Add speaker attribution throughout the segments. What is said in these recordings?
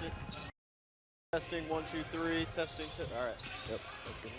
Speaker 1: Testing. Testing, 1, 2, 3. Testing. All right. Yep. That's good.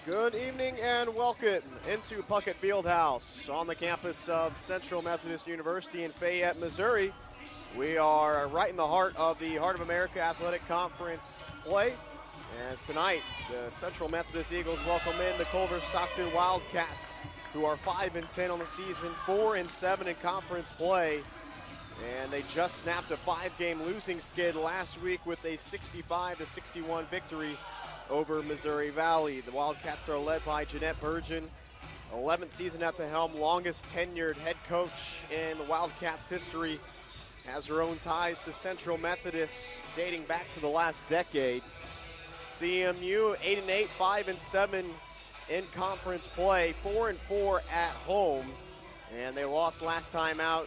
Speaker 1: Good evening and welcome into Puckett Fieldhouse on the campus of Central Methodist University in Fayette, Missouri. We are right in the heart of America Athletic Conference play. As tonight, the Central Methodist Eagles welcome in the Culver-Stockton Wildcats, who are 5-10 on the season, 4-7 in conference play. And they just snapped a 5-game losing skid last week with a 65-61 victory over Missouri Valley. The Wildcats are led by Jeanette Burgeon, 11th season at the helm, longest tenured head coach in the Wildcats history, has her own ties to Central Methodist dating back to the last decade. CMU 8-8, 5-7 in conference play, 4-4 at home, and they lost last time out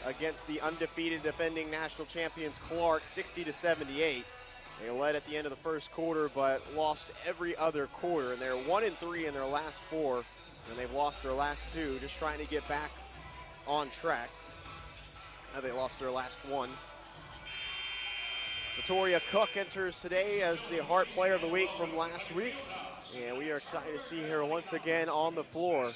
Speaker 1: against the undefeated defending national champions Clark, 60-78. They led at the end of the first quarter, but lost every other quarter, and they're 1-3 in their last 4, and they've lost their last 2, just trying to get back on track. Now they lost their last 1. Satoria Cook enters today as the Hart Player of the Week from last week, and we are excited to see her once again on the floor.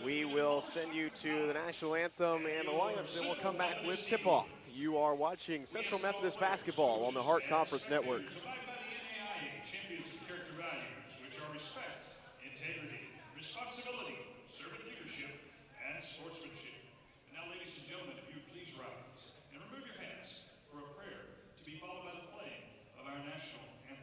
Speaker 1: We will send you to the national anthem and the lineups, and we'll come back with tip-off. You are watching Central Methodist basketball on the Hart Conference Network.
Speaker 2: Champions of character values, which are respect, integrity, responsibility, servant leadership, and sportsmanship. And now, ladies and gentlemen, if you please rise and remove your hats for a prayer to be followed by the playing of our national anthem.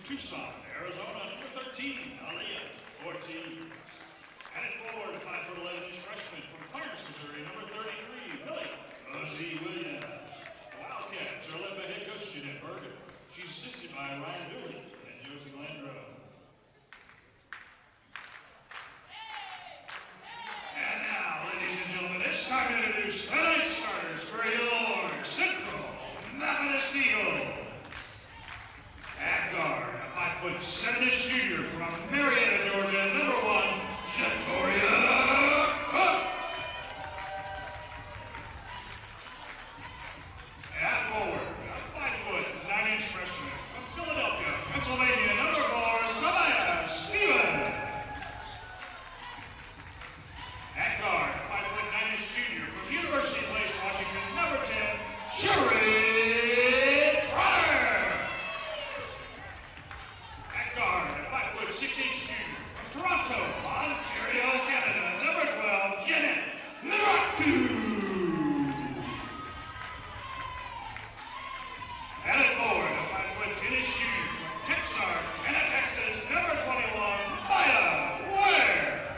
Speaker 2: Tucson, Arizona, number 13, Aaliyah Ortiz. Added forward, 5'11" freshman from Clarence, Missouri, number 33, Rosie Williams. The Wildcats are led by head coach Jeanette Bergen. She's assisted by Ryan Dooley and Josie Landro. And now, ladies and gentlemen, it's time to introduce tonight's starters for your Central Methodist Eagle. At guard, a 5'7" junior from Marietta, Georgia, number 1, Shatoria Cook. At forward, a 5'9" freshman from Philadelphia, Pennsylvania, number 4, Samaya Stevens. At guard, 5'9" junior from University Place, Washington, number 10, Sherry Trotter. At guard, a 5'6" junior from Toronto, Ontario, Canada, number 12, Jeanette Naratu. Added forward, a 5'10" junior from Texarkana, Texas, number 21, Maya Ware.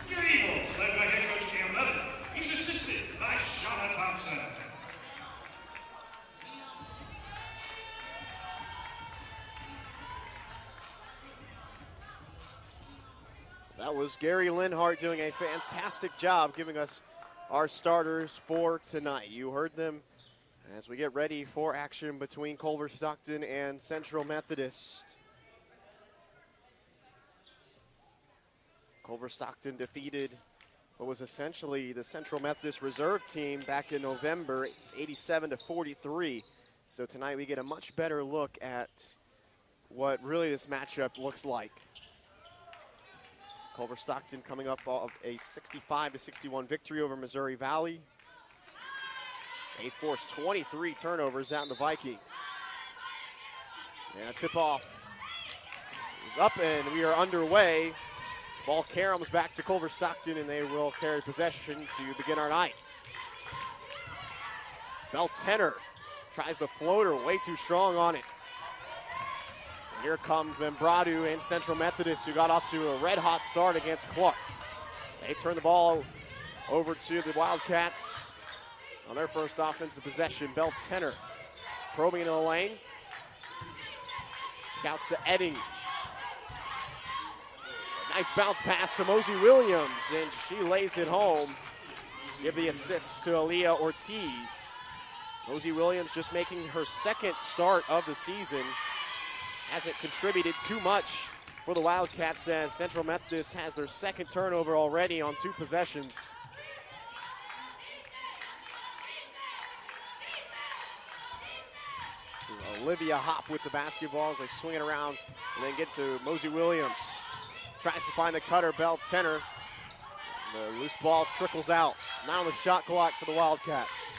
Speaker 2: Your Eagles, led by head coach Cam Levin. He's assisted by Shauna Thompson.
Speaker 1: That was Gary Linhart doing a fantastic job giving us our starters for tonight. You heard them as we get ready for action between Culver-Stockton and Central Methodist. Culver-Stockton defeated what was essentially the Central Methodist reserve team back in November, 87-43. So tonight we get a much better look at what really this matchup looks like. Culver-Stockton coming up off a 65-61 victory over Missouri Valley. They forced 23 turnovers out in the Vikings. And a tip-off is up, and we are underway. Ball caroms back to Culver-Stockton, and they will carry possession to begin our night. Beltenner tries the floater, way too strong on it. And here comes Membradu and Central Methodist, who got off to a red-hot start against Clark. They turn the ball over to the Wildcats on their first offensive possession. Beltenner probing into the lane. Out to Edding. Nice bounce pass to Mosey Williams, and she lays it home. Give the assist to Aaliyah Ortiz. Mosey Williams just making her second start of the season. Hasn't contributed too much for the Wildcats, as Central Methodist has their second turnover already on 2 possessions. This is Olivia Hopp with the basketball as they swing it around and then get to Mosey Williams. Tries to find the cutter, Beltenner. The loose ball trickles out. Now on the shot clock for the Wildcats.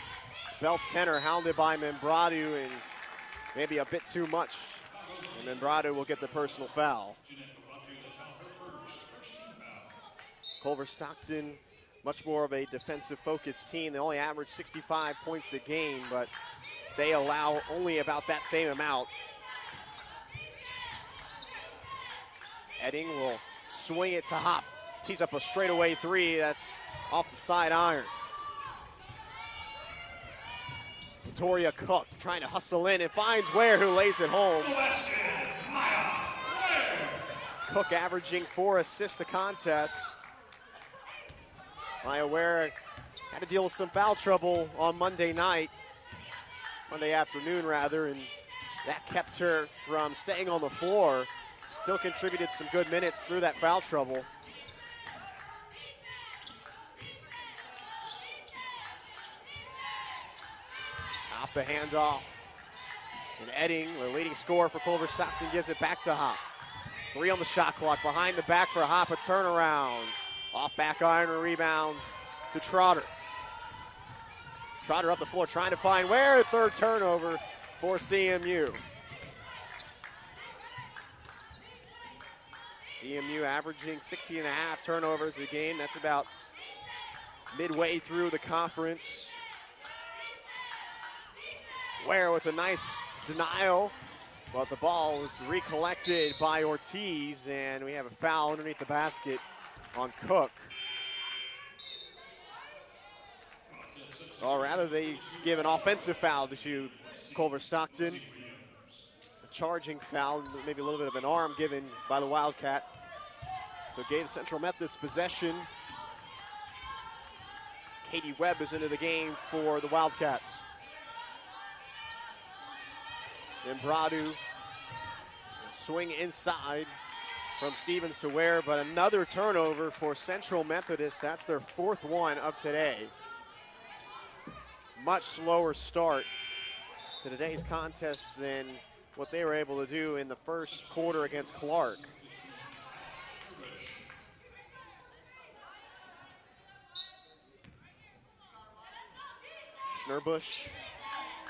Speaker 1: Beltenner hounded by Membradu, and maybe a bit too much. And Membradu will get the personal foul. Culver-Stockton, much more of a defensive-focused team. They only average 65 points a game, but they allow only about that same amount. Edding will swing it to Hopp. Tees up a straightaway 3. That's off the side iron. Satoria Cook trying to hustle in and finds Ware, who lays it home. Cook averaging 4 assists a contest. Maya Ware had to deal with some foul trouble on Monday afternoon rather, and that kept her from staying on the floor. Still contributed some good minutes through that foul trouble. Hopp the handoff. And Edding, the leading scorer for Culver-Stockton, gives it back to Hopp. 3 on the shot clock. Behind the back for Hopp, a turnaround. Off back iron, a rebound to Trotter. Trotter up the floor trying to find Ware. 3rd turnover for CMU. CMU averaging 16.5 turnovers a game. That's about midway through the conference. Ware with a nice denial. But the ball was recollected by Ortiz, and we have a foul underneath the basket on Cook. Or rather, they give an offensive foul to Culver-Stockton. A charging foul, maybe a little bit of an arm given by the Wildcat. So gave Central Methodist possession. As Katie Webb is into the game for the Wildcats. Imbradu, swing inside from Stevens to Ware, but another turnover for Central Methodist. That's their fourth one of today. Much slower start to today's contest than what they were able to do in the first quarter against Clark. Schnurbush,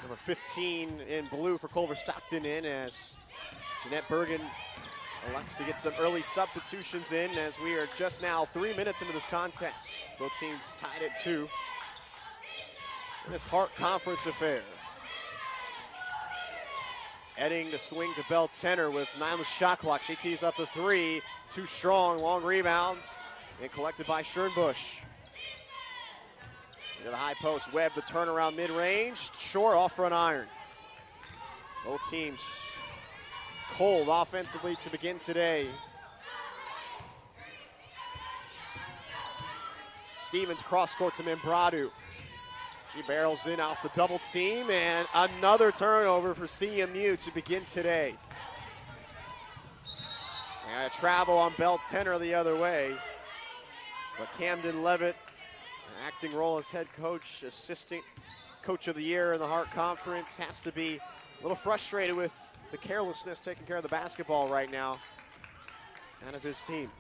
Speaker 1: number 15 in blue for Culver-Stockton in as Jeanette Bergen elects to get some early substitutions in as we are just now 3 minutes into this contest. Both teams tied at 2 in this Hart Conference affair. Heading to swing to Bell Tenor with 9 on the shot clock. She tees up the 3, too strong, long rebounds, and collected by Schernbusch. Into the high post, Webb, the turnaround mid-range, short off front iron. Both teams cold offensively to begin today. Stevens cross court to Membradu. She barrels in off the double team, and another turnover for CMU to begin today. And a travel on Bell Tenor the other way. But Camden Levitt, acting role as head coach, assistant coach of the year in the Hart Conference, has to be a little frustrated with the carelessness taking care of the basketball right now out of his team.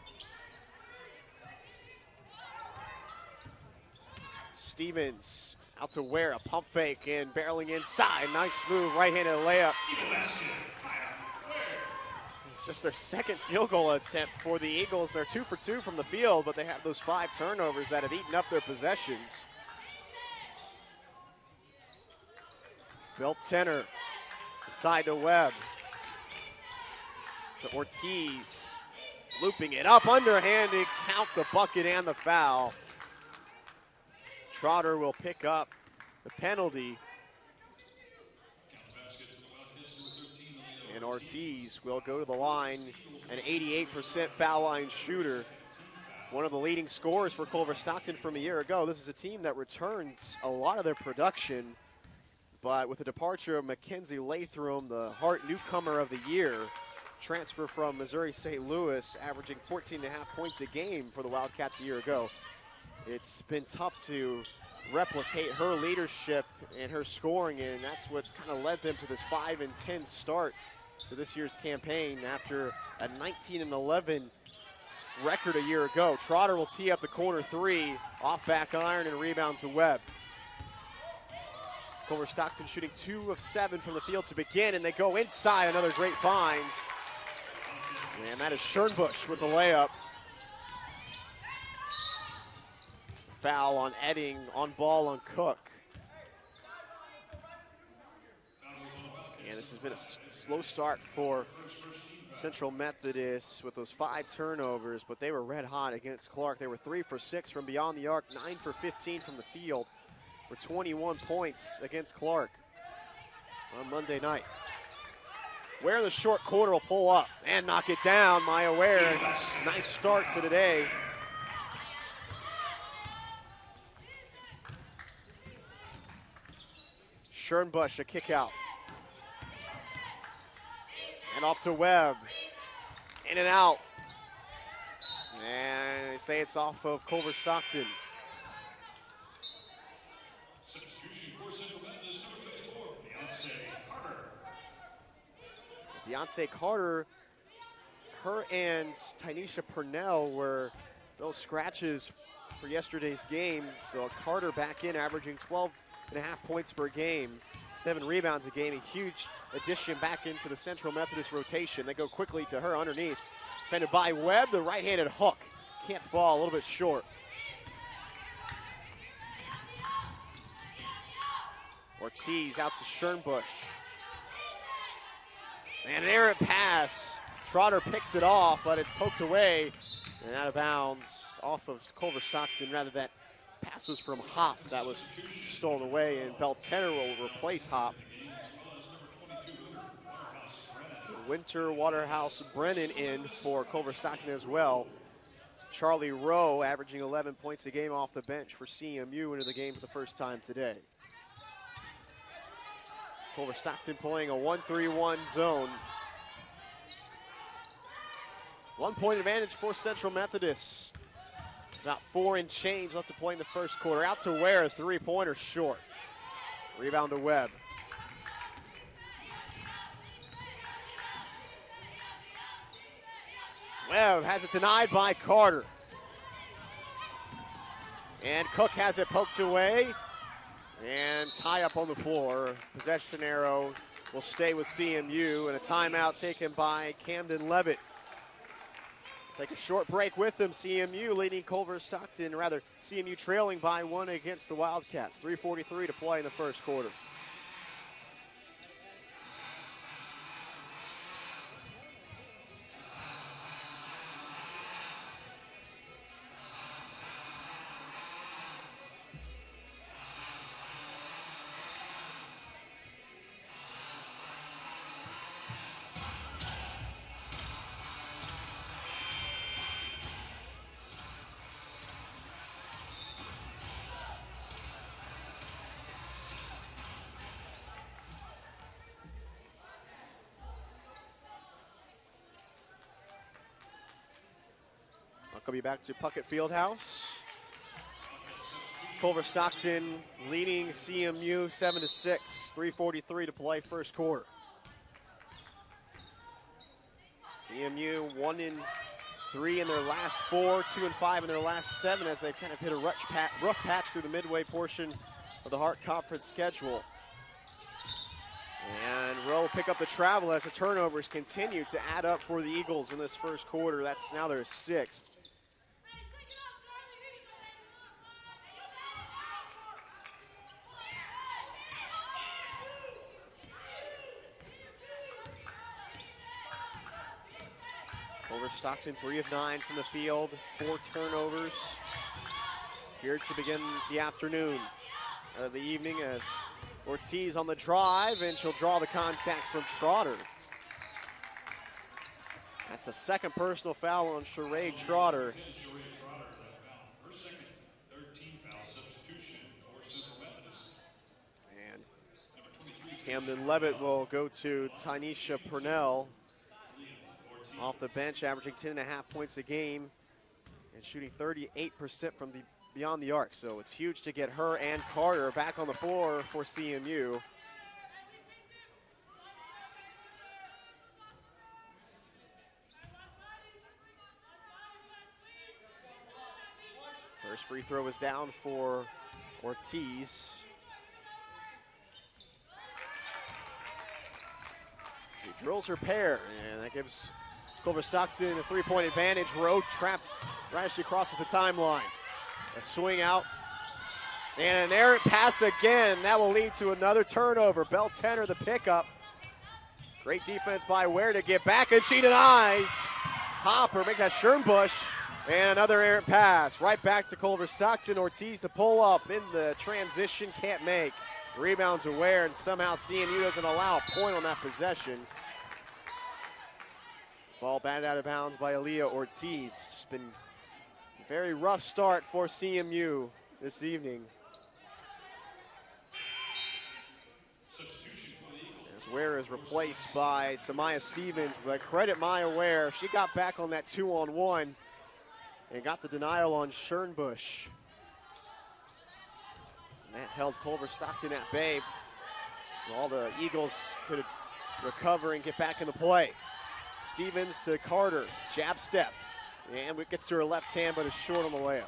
Speaker 1: Stevens out to Ware, a pump fake and barreling inside. Nice move, right-handed layup. It's just their second field goal attempt for the Eagles. They're 2 for 2 from the field, but they have those 5 turnovers that have eaten up their possessions. Bell Tenor inside to Webb. To Ortiz. Looping it up, underhanded, count the bucket and the foul. Trotter will pick up the penalty. And Ortiz will go to the line, an 88% foul line shooter. One of the leading scorers for Culver-Stockton from a year ago. This is a team that returns a lot of their production, but with the departure of Mackenzie Lathram, the Hart newcomer of the year, transfer from Missouri St. Louis, averaging 14.5 points a game for the Wildcats a year ago. It's been tough to replicate her leadership and her scoring, and that's what's kind of led them to this 5-10 start to this year's campaign after a 19-11 record a year ago. Trotter will tee up the corner 3, off back iron and rebound to Webb. Culver-Stockton shooting 2 of 7 from the field to begin, and they go inside, another great find. And that is Schernbusch with the layup. Foul on Edding, on ball on Cook. And this has been a slow start for Central Methodist with those 5 turnovers, but they were red hot against Clark. They were 3 for 6 from beyond the arc, 9 for 15 from the field for 21 points against Clark on Monday night. Ware in the short quarter will pull up and knock it down. Maya Ware, nice start to today. Schernbusch, a kick out. And off to Webb. In and out. And they say it's off of Culver-Stockton.
Speaker 2: Substitution for Central Methodist, number 34, Beyonce Carter.
Speaker 1: So Beyonce Carter, her and Tynesha Purnell were those scratches for yesterday's game. So Carter back in, averaging 12.5 points per game, 7 rebounds a game, a huge addition back into the Central Methodist rotation. They go quickly to her underneath. Defended by Webb, the right-handed hook. Can't fall, a little bit short. Ortiz out to Schernbusch. And an errant pass. Trotter picks it off, but it's poked away and out of bounds off of Culver-Stockton. Rather, that pass was from Hop that was stolen away, and Beltenner will replace Hop. Winter Waterhouse Brennan in for Culver-Stockton as well. Charlie Rowe averaging 11 points a game off the bench for CMU into the game for the first time today. Culver-Stockton playing a 1-3-1 zone. 1 point advantage for Central Methodist. About 4 and change left to play in the first quarter. Out to Ware, a three-pointer short. Rebound to Webb. Webb has it denied by Carter. And Cook has it poked away. And tie up on the floor. Possession arrow will stay with CMU. And a timeout taken by Camden Levitt. Take a short break with them. CMU leading Culver-Stockton, rather CMU trailing by 1 against the Wildcats. 3:43 to play in the first quarter. Welcome you back to Puckett Fieldhouse. Culver-Stockton leading CMU 7-6, 3:43 to play first quarter. CMU 1-3 in their last 4, 2-5 in their last 7 as they've kind of hit a rough patch through the midway portion of the Hart Conference schedule. And Rowe will pick up the travel as the turnovers continue to add up for the Eagles in this first quarter. That's now their 6th. Culver-Stockton 3 of 9 from the field, 4 turnovers. Here to begin the afternoon, the evening, as Ortiz on the drive, and she'll draw the contact from Trotter. That's the second personal foul on Sheree Trotter.
Speaker 2: Her second, third team foul substitution for Central Methodist.
Speaker 1: And Camden Levitt will go to Tynesha Purnell. Off the bench, averaging 10.5 points a game and shooting 38% from beyond the arc. So it's huge to get her and Carter back on the floor for CMU. First free throw is down for Ortiz. She drills her pair, and that gives Culver-Stockton a 3-point advantage. Rowe trapped right as she crosses the timeline. A swing out and an errant pass again. That will lead to another turnover. Beltenner the pickup. Great defense by Ware to get back, and she denies. Hopper make that Schernbusch, and another errant pass. Right back to Culver-Stockton. Ortiz to pull up in the transition, can't make. Rebound to Ware, and somehow CMU doesn't allow a point on that possession. Ball batted out of bounds by Aaliyah Ortiz. Just been a very rough start for CMU this evening. As Ware is replaced by Samaya Stevens, but credit Maya Ware. She got back on that 2-on-1 and got the denial on Schernbusch. And that held Culver-Stockton at bay. So all the Eagles could recover and get back in the play. Stevens to Carter, jab step, and it gets to her left hand, but is short on the layup.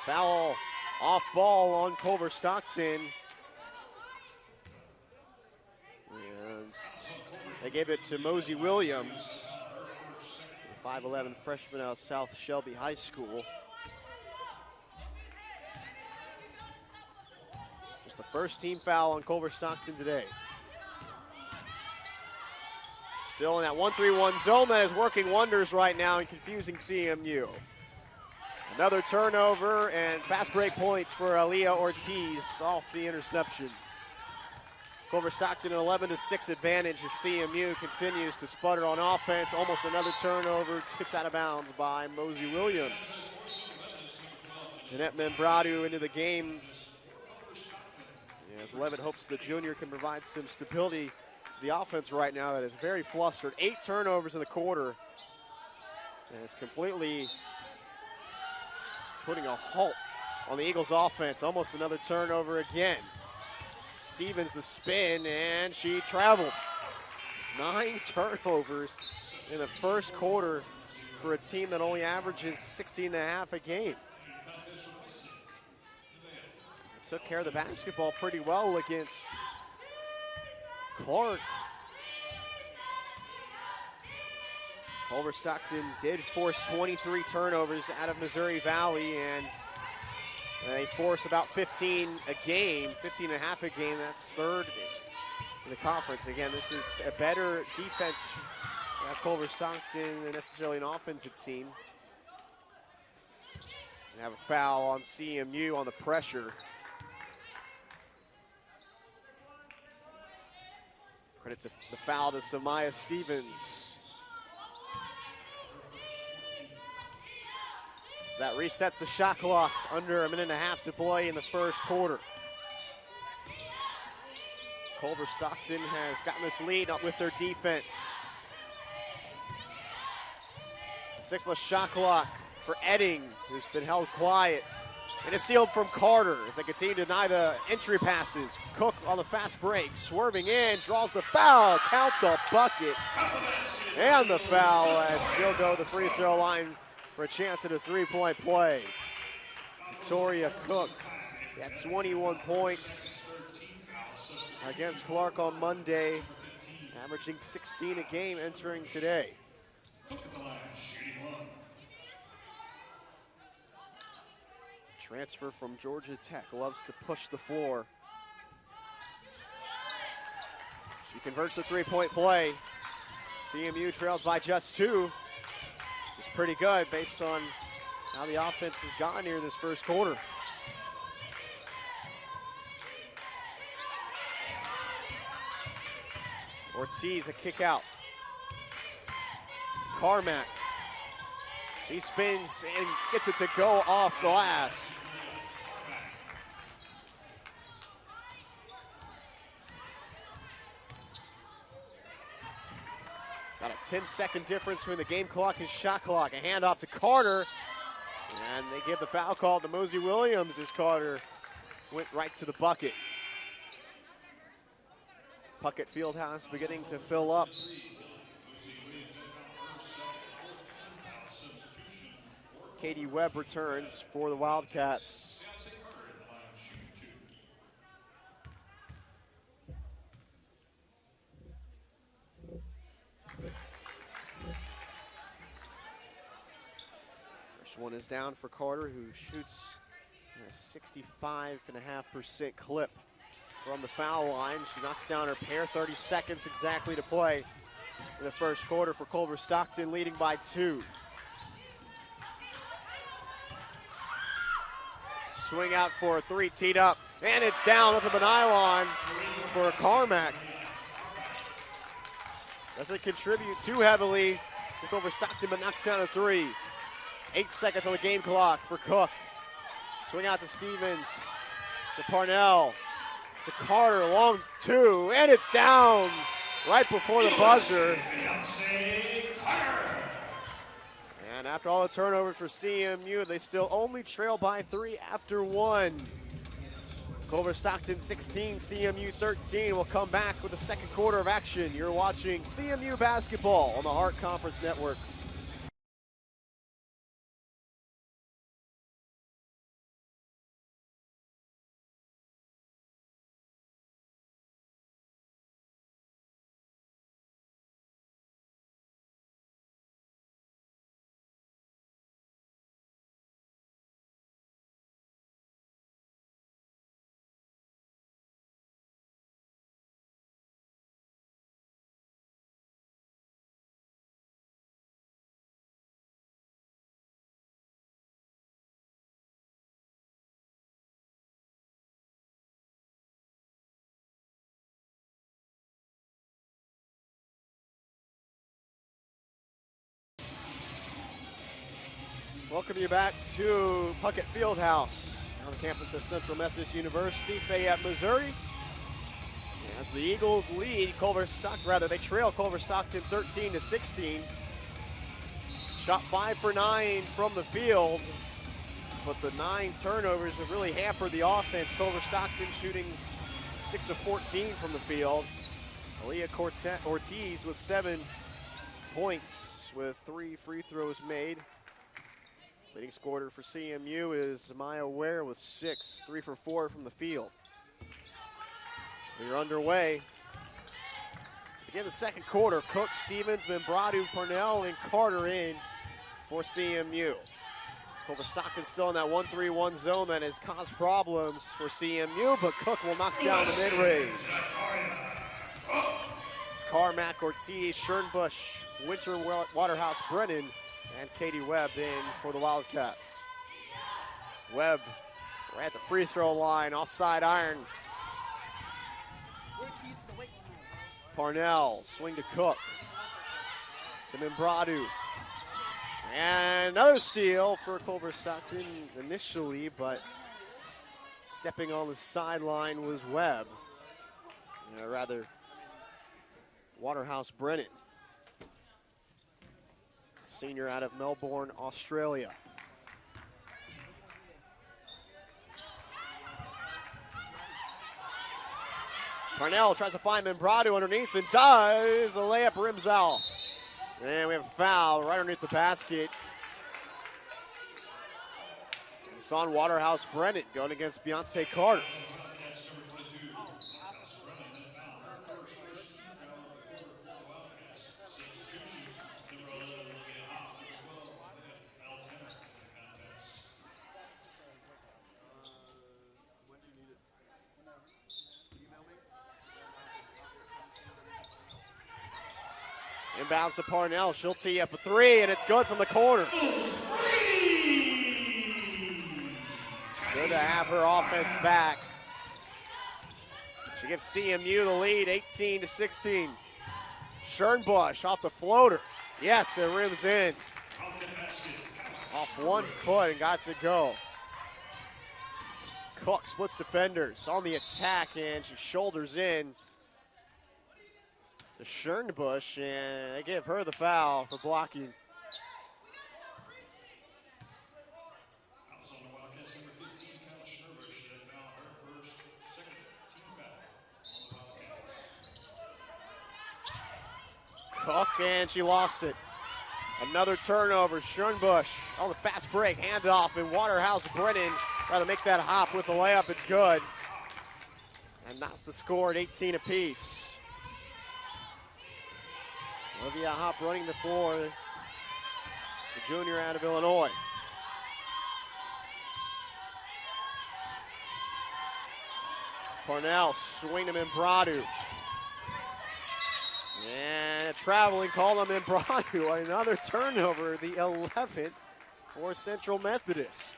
Speaker 1: Foul off ball on Culver-Stockton. And they gave it to Mosey Williams, the 5'11 freshman out of South Shelby High School. the first team foul on Culver-Stockton today. Still in that 1-3-1 zone that is working wonders right now and confusing CMU. Another turnover and fast break points for Aaliyah Ortiz off the interception. Culver-Stockton an 11-6 advantage as CMU continues to sputter on offense. Almost another turnover tipped out of bounds by Mosey Williams. Jeanette Membradu into the game as Levitt hopes the junior can provide some stability to the offense right now that is very flustered. 8 turnovers in the quarter and it's completely putting a halt on the Eagles offense. Almost another turnover again. Stevens the spin, and she traveled. 9 turnovers in the first quarter for a team that only averages 16.5 a game. They took care of the basketball pretty well against Clark. Culver-Stockton did force 23 turnovers out of Missouri Valley, and they force about 15 a game, 15.5 a game. That's third in the conference. Again, this is a better defense at Culver-Stockton than necessarily an offensive team. They have a foul on CMU on the pressure. Credit to the foul to Samaya Stevens. That resets the shot clock under 1.5 minutes to play in the first quarter. Culver-Stockton has gotten this lead up with their defense. 6th shot clock for Edding, who's been held quiet. And it's sealed from Carter as they continue to deny the entry passes. Cook on the fast break, swerving in, draws the foul, count the bucket. And the foul as she'll go to the free throw line for a chance at a 3-point play. Victoria Cook at 21 points against Clark on Monday, averaging 16 a game entering today. Transfer from Georgia Tech, loves to push the floor. She converts the 3-point play. CMU trails by just 2. It's pretty good based on how the offense has gone here this first quarter. Ortiz a kick out. Carmack. She spins and gets it to go off glass. Got a 10-second difference between the game clock and shot clock. A handoff to Carter. And they give the foul call to Mosey Williams as Carter went right to the bucket. Puckett Fieldhouse beginning to fill up. Katie Webb returns for the Wildcats. First one is down for Carter, who shoots a 65.5% clip from the foul line. She knocks down her pair, 30 seconds exactly to play in the first quarter for Culver-Stockton, leading by 2. Swing out for a 3, teed up, and it's down with the nylon for Carmack. Doesn't contribute too heavily to Culver-Stockton, but knocks down a 3. 8 seconds on the game clock for Cook. Swing out to Stevens, to Parnell, to Carter, long 2, and it's down right before the buzzer. And after all the turnovers for CMU, they still only trail by 3 after 1. Culver-Stockton 16, CMU 13. We'll come back with the second quarter of action. You're watching CMU basketball on the Hart Conference Network. Welcome you back to Puckett Fieldhouse on the campus of Central Methodist University, Fayette, Missouri. As the Eagles lead they trail Culver-Stockton 13-16. Shot 5 for 9 from the field, but the 9 turnovers have really hampered the offense. Culver-Stockton shooting 6 of 14 from the field. Aaliyah Ortiz with 7 points with 3 free throws made. Leading scorer for CMU is Maya Ware with 6, 3 for 4 from the field. So we're underway. To begin the second quarter, Cook, Stevens, Membradu, Parnell, and Carter in for CMU. Culver-Stockton still in that 1-3-1 zone that has caused problems for CMU, but Cook will knock down the mid-range. Carmack, Ortiz, Schernbusch, Winter, Waterhouse, Brennan, and Katie Webb in for the Wildcats. Webb right at the free throw line, offside iron. Parnell, swing to Cook. To Membradu. And another steal for Culver-Stockton initially, but stepping on the sideline was Webb. Waterhouse Brennan. Senior out of Melbourne, Australia. Parnell tries to find Membradu underneath and does. The layup rims out. And we have a foul right underneath the basket. It's on Waterhouse Brennan going against Beyonce Carter. Inbounds to Parnell. She'll tee up a 3, and it's good from the corner. Good to have her offense back. She gives CMU the lead, 18-16. Schernbusch off the floater. Yes, it rims in. Off 1 foot and got to go. Cook splits defenders on the attack, and she shoulders in to Schernbusch, and they give her the foul for blocking. Cook, and she lost it. Another turnover. Schernbusch on the fast break, handoff, and Waterhouse Brennan trying to make that hop with the layup. It's good. And that's the score at 18 apiece. Olivia Hop running the floor, the junior out of Illinois. Parnell swing to Membradu. And a traveling call on Membradu. Another turnover, the 11th for Central Methodist.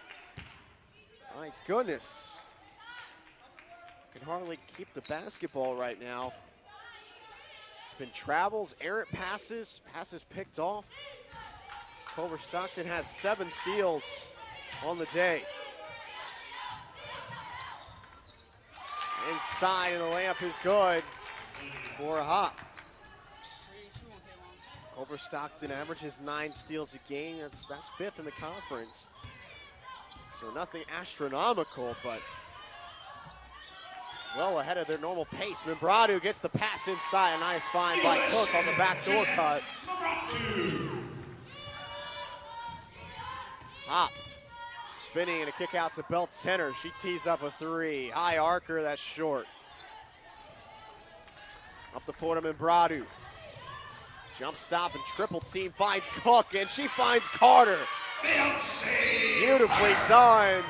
Speaker 1: My goodness. Can hardly keep the basketball right now. It's been travels, errant passes picked off. Culver-Stockton has 7 steals on the day. Inside, and the layup is good for a Hop. Culver-Stockton averages 9 steals a game. That's 5th in the conference. So nothing astronomical, but well ahead of their normal pace. Membradu gets the pass inside. A nice find by Cook on the backdoor cut. Hop spinning and a kick out to Belt Center. She tees up a 3. High arcer, that's short. Up the floor to Membradu. Jump stop and triple team finds Cook, and she finds Carter. Beautifully done.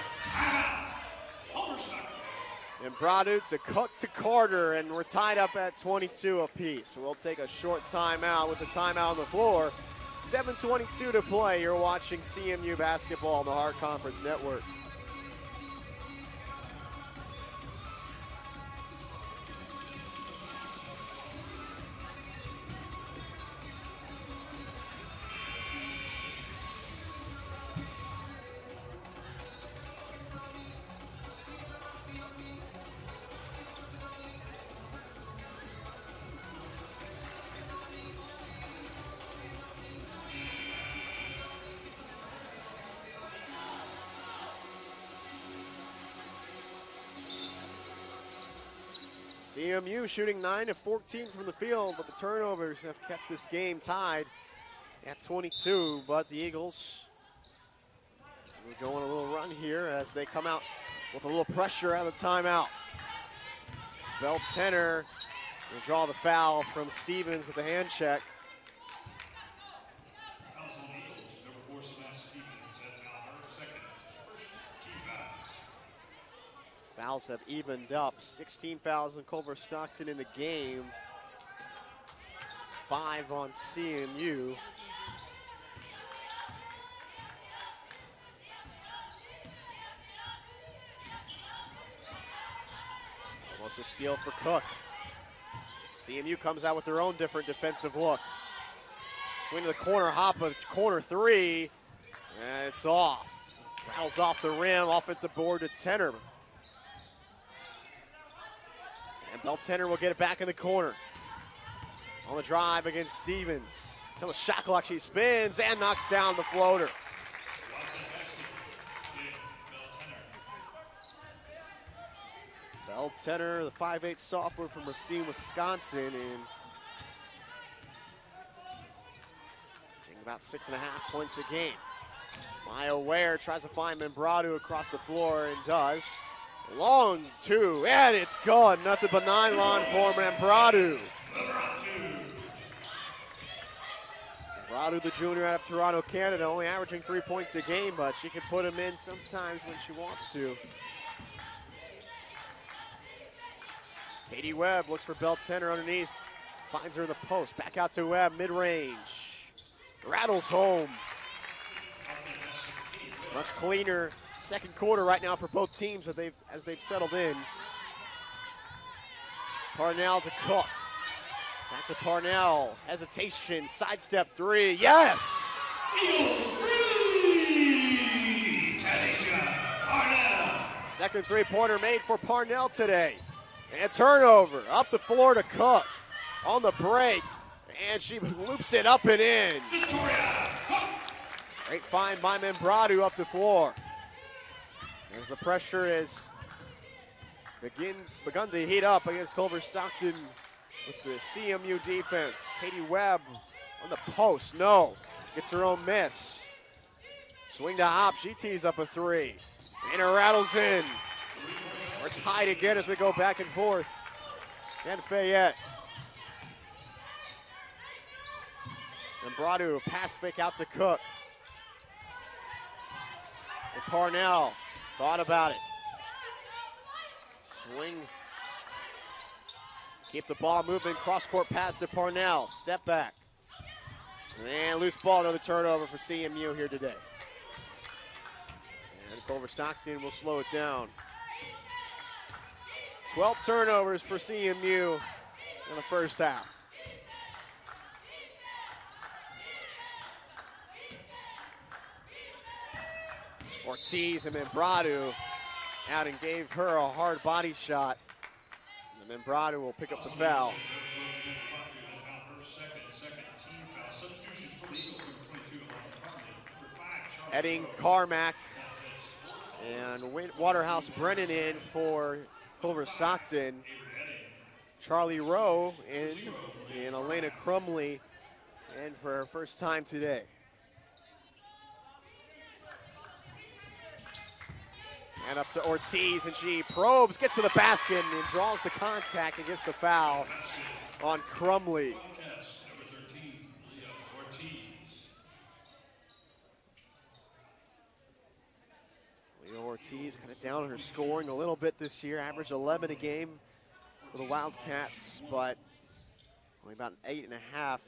Speaker 1: Membradu to Cook to Carter, and we're tied up at 22 apiece. So we'll take a short timeout with the timeout on the floor. 7:22 to play. You're watching CMU basketball on the Hart Conference Network. CMU shooting 9 of 14 from the field, but the turnovers have kept this game tied at 22. But the Eagles will go on a little run here as they come out with a little pressure out of the timeout. Bell-Tenner will draw the foul from Stevens with a hand check. Fouls have evened up. 16 fouls on Culver-Stockton in the game. 5 on CMU. Almost a steal for Cook. CMU comes out with their own different defensive look. Swing to the corner, hop a corner three, and it's off. Rattles off the rim, offensive board to Tenner. And Bell-Tenner will get it back in the corner. On the drive against Stevens. Till the shot clock, she spins and knocks down the floater. Bell-Tenner, the 5'8" sophomore from Racine, Wisconsin, and about 6.5 points a game. Maya Ware tries to find Membrado across the floor and does. Long two, and it's gone. Nothing but nylon for Membrado. Membrado, the junior out of Toronto, Canada, only averaging 3 points a game, but she can put them in sometimes when she wants to. Katie Webb looks for Bell-Tenner underneath. Finds her in the post. Back out to Webb, mid-range. Rattles home. Much cleaner second quarter right now for both teams as they've settled in. Parnell to Cook. Back to Parnell. Hesitation. Sidestep three. Yes!
Speaker 2: Eagles three! Tanisha Parnell.
Speaker 1: Second three-pointer made for Parnell today. And turnover. Up the floor to Cook. On the break. And she loops it up and in.
Speaker 2: Victoria Cook.
Speaker 1: Great find by Membrado up the floor. As the pressure is begun to heat up against Culver-Stockton with the CMU defense. Katie Webb on the post, no. Gets her own miss. Swing to Hop, she tees up a three. And it rattles in. We're tied again as we go back and forth. And Fayette. Membrado, pass fake out to Cook. To Parnell, thought about it. Swing to keep the ball moving. Cross-court pass to Parnell. Step back. And loose ball, another turnover for CMU here today. And Culver-Stockton will slow it down. 12 turnovers for CMU in the first half. Ortiz and Membrado out and gave her a hard body shot. And Membrado will pick up the foul. Edding, Carmack, and Waterhouse Brennan in for Culver-Stockton. Charlie Rowe and Elena Crumley in for her first time today. And up to Ortiz, and she probes, gets to the basket, and draws the contact and gets the foul on Crumley. Leo Ortiz kind of down on her scoring a little bit this year, averaged 11 a game for the Wildcats, but only about 8.5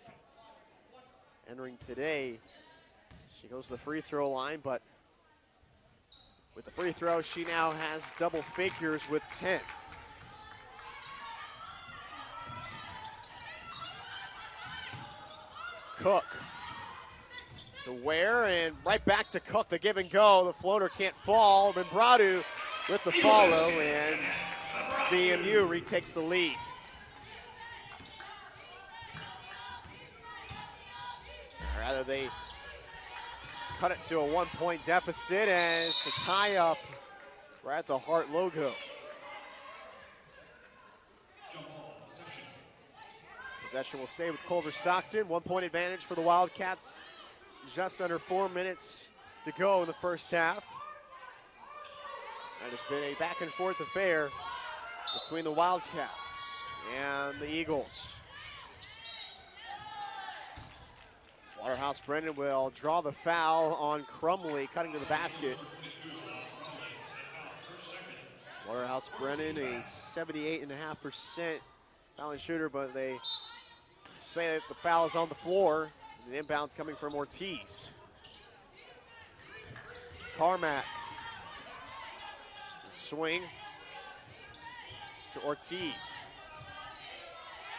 Speaker 1: entering today. She goes to the free throw line, but with the free throw, she now has double figures with 10. Cook to Ware, and right back to Cook, the give and go. The floater can't fall. Membrado with the follow, and CMU retakes the lead. Or rather, they cut it to a 1-point deficit, and it's a tie-up right at the Hart logo. Possession will stay with Culver-Stockton. 1 point advantage for the Wildcats. Just under 4 minutes to go in the first half. And it's been a back and forth affair between the Wildcats and the Eagles. Waterhouse Brennan will draw the foul on Crumley, cutting to the basket. Waterhouse Brennan, a 78.5% fouling shooter, but they say that the foul is on the floor. The inbound's coming from Ortiz. Carmack. Swing to Ortiz.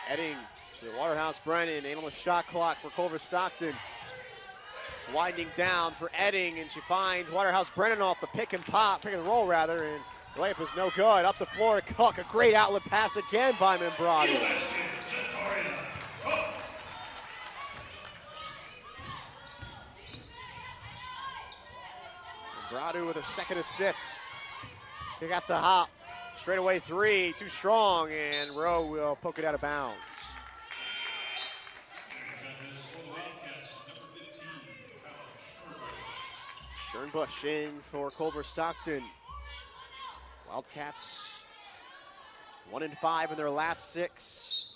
Speaker 1: Heading to Waterhouse Brennan, aim on the shot clock for Culver-Stockton. It's winding down for Edding, and she finds Waterhouse Brennan off the pick and roll, and the layup is no good. Up the floor to Cook, a great outlet pass again by Membrado. Membrado with her second assist. Kick out to Hop. Straightaway three, too strong, and Rowe will poke it out of bounds. Schernbusch in for Culver-Stockton. Wildcats 1-5 in their last 6.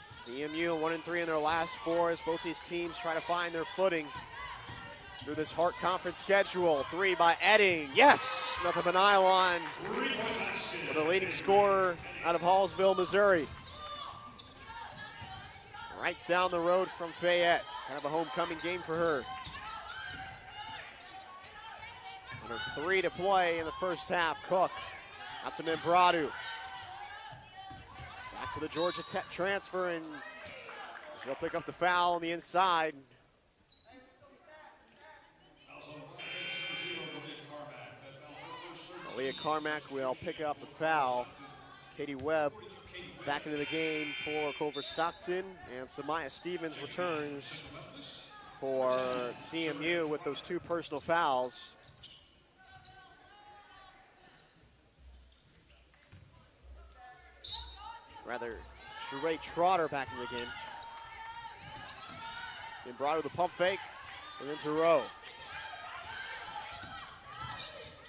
Speaker 1: CMU 1-3 in their last 4 as both these teams try to find their footing through this Hart Conference schedule. 3 by Edding. Yes! Nothing but nylon for the leading scorer out of Hallsville, Missouri. Right down the road from Fayette. Kind of a homecoming game for her. Under 3 to play in the first half. Cook out to Membrado. Back to the Georgia Tech transfer, and she'll pick up the foul on the inside. Leah Carmack will pick up the foul. Katie Webb back into the game for Culver-Stockton, and Samaya Stevens returns for CMU with those 2 personal fouls. Rather, Sheree Trotter back in the game. Then brought her the pump fake, and then to Rowe.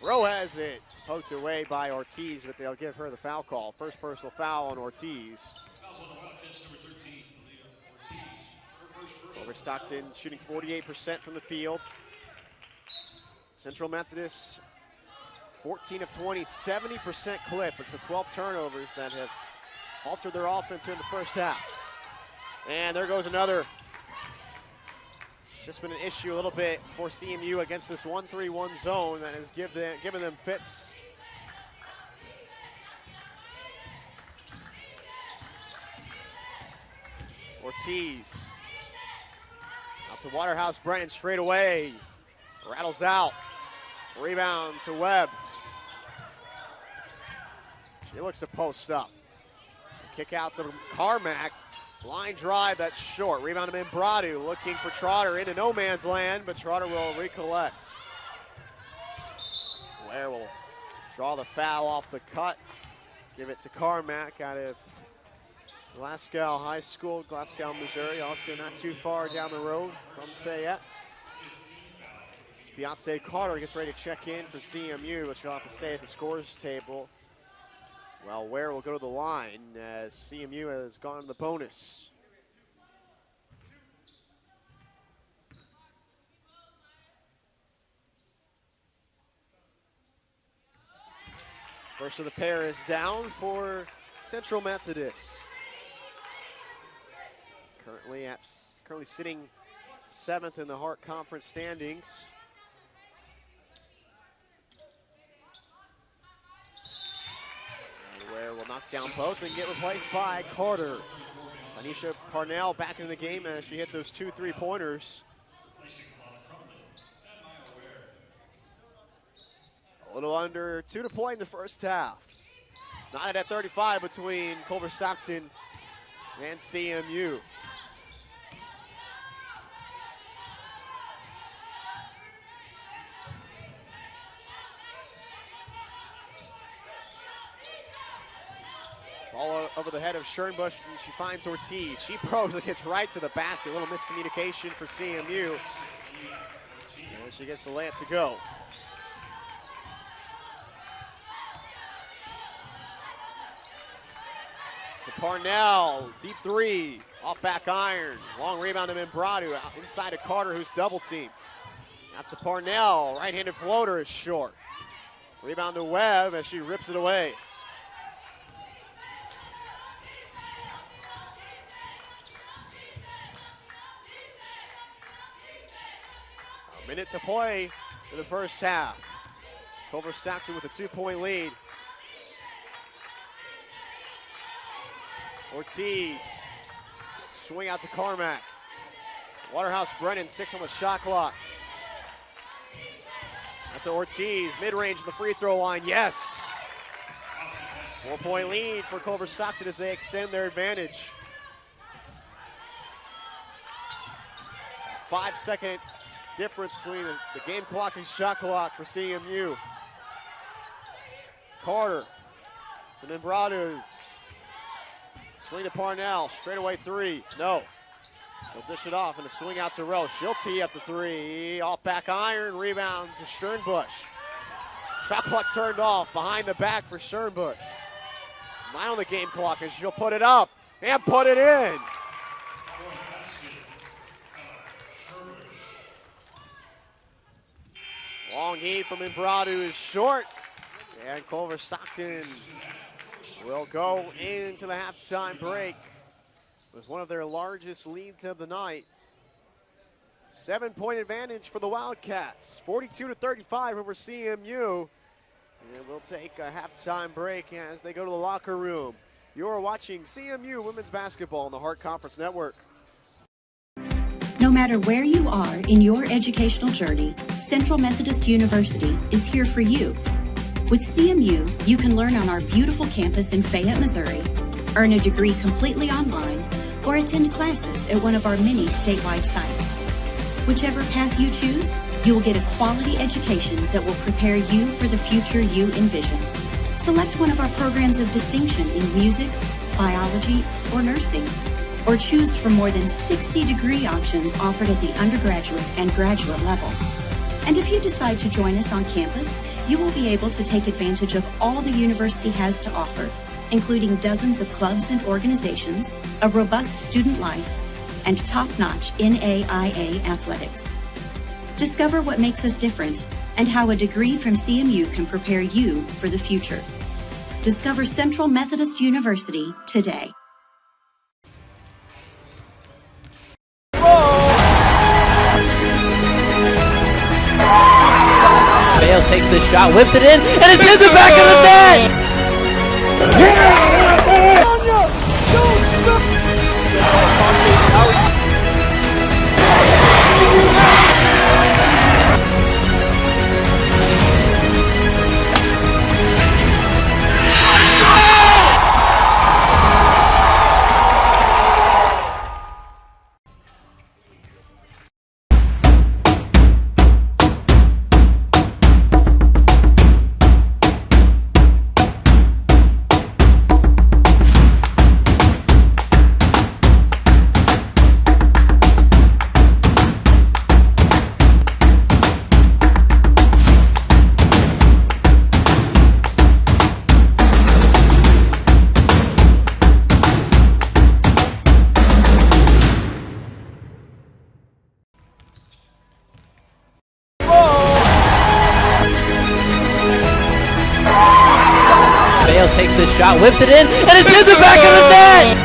Speaker 1: Rowe has it. It's poked away by Ortiz, but they'll give her the foul call. First personal foul on Ortiz. Culver-Stockton shooting 48% from the field. Central Methodist, 14 of 20, 70% clip. It's the 12 turnovers that have altered their offense here in the first half. And there goes another. It's just been an issue a little bit for CMU against this 1-3-1 zone that has given them fits. Ortiz. Out to Waterhouse Brennan straight away. Rattles out. Rebound to Webb. She looks to post up. Kick out to Carmack. Line drive, that's short. Rebound to Membrado, looking for Trotter into no man's land, but Trotter will recollect. Ware will draw the foul off the cut. Give it to Carmack out of Glasgow High School, Glasgow, Missouri. Also not too far down the road from Fayette. It's Beyonce Carter gets ready to check in for CMU, but she'll have to stay at the scores table. Well, Ware will go to the line as CMU has gone to the bonus. First of the pair is down for Central Methodist. Currently sitting 7th in the Hart Conference standings. Ware will knock down both and get replaced by Carter. Tanisha Parnell back into the game as she hit those 2 3-pointers. A little under 2 to play in the first half. 9 at 35 between Culver-Stockton and CMU. Ball over the head of Schernbusch, and she finds Ortiz. She probes and gets right to the basket. A little miscommunication for CMU. And she gets the layup to go. To Parnell, deep three, off back iron. Long rebound to Membrado, inside of Carter, who's double teamed. Out to Parnell, right-handed floater is short. Rebound to Webb as she rips it away. A minute to play in the first half. Culver-Stockton with a 2-point lead. Ortiz, swing out to Carmack. Waterhouse Brennan, 6 on the shot clock. That's Ortiz, mid-range of the free throw line, yes! 4-point lead for Culver-Stockton as they extend their advantage. 5-second difference between the game clock and shot clock for CMU. Carter to Membrado. Swing to Parnell, straightaway three, no. She'll dish it off and a swing out to Rowe. She'll tee up the three, off back iron, rebound to Schernbusch. Shot clock turned off, behind the back for Schernbusch. 9 on the game clock and she'll put it up and put it in. Long heave from Membrado is short, and Culver-Stockton will go into the halftime break with one of their largest leads of the night. 7-point advantage for the Wildcats, 42-35 over CMU. And we'll take a halftime break as they go to the locker room. You're watching CMU Women's Basketball on the Hart Conference Network.
Speaker 3: No matter where you are in your educational journey, Central Methodist University is here for you. With CMU, you can learn on our beautiful campus in Fayette, Missouri, earn a degree completely online, or attend classes at one of our many statewide sites. Whichever path you choose, you will get a quality education that will prepare you for the future you envision. Select one of our programs of distinction in music, biology, or nursing, or choose from more than 60 degree options offered at the undergraduate and graduate levels. And if you decide to join us on campus, you will be able to take advantage of all the university has to offer, including dozens of clubs and organizations, a robust student life, and top-notch NAIA athletics. Discover what makes us different and how a degree from CMU can prepare you for the future. Discover Central Methodist University today.
Speaker 4: Bales takes the shot, whips it in, and it's in the back of the net! Bales takes the shot, whips it in, and it's in the back of the net!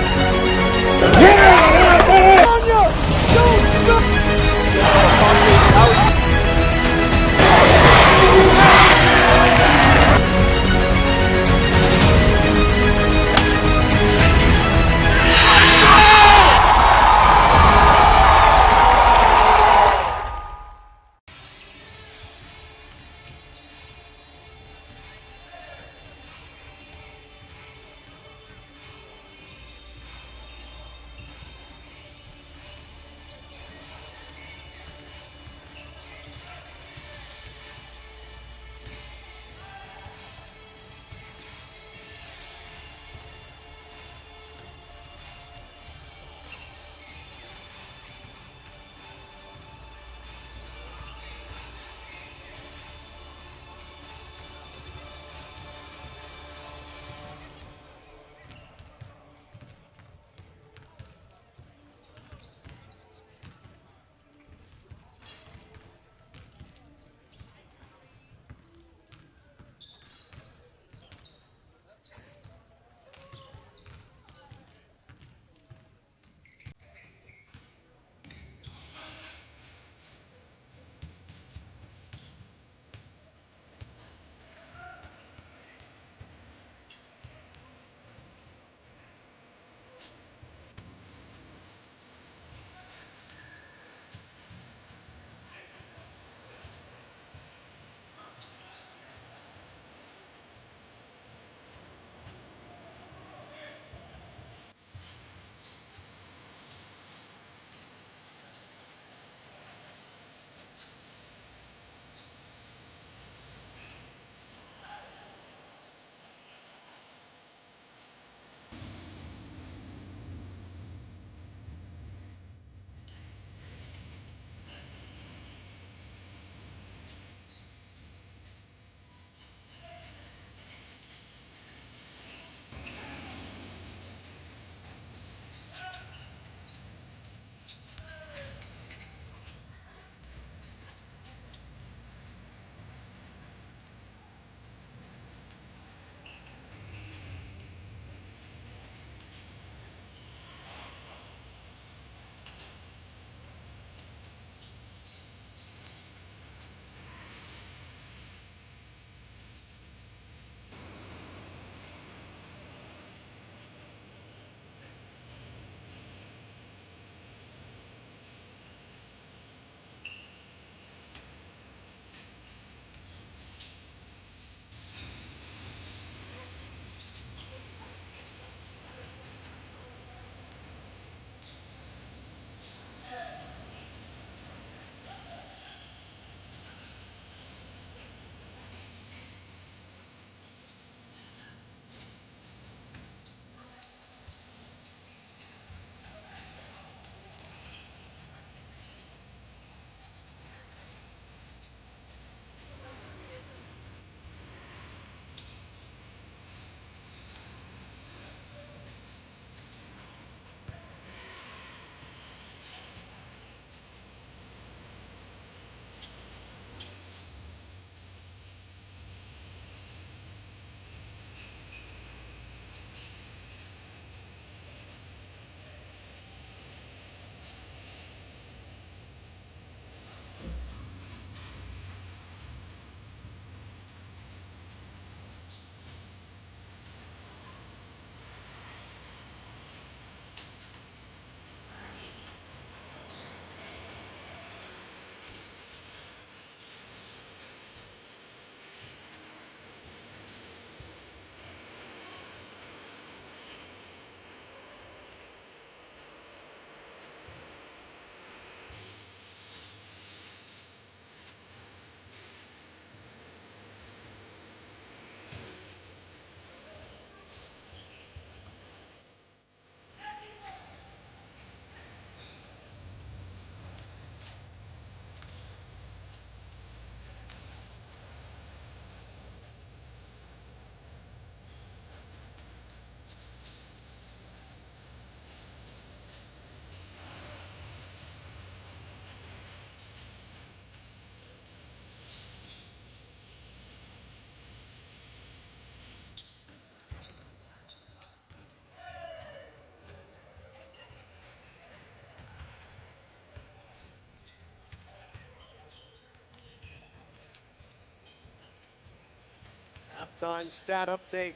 Speaker 1: Halftime stat update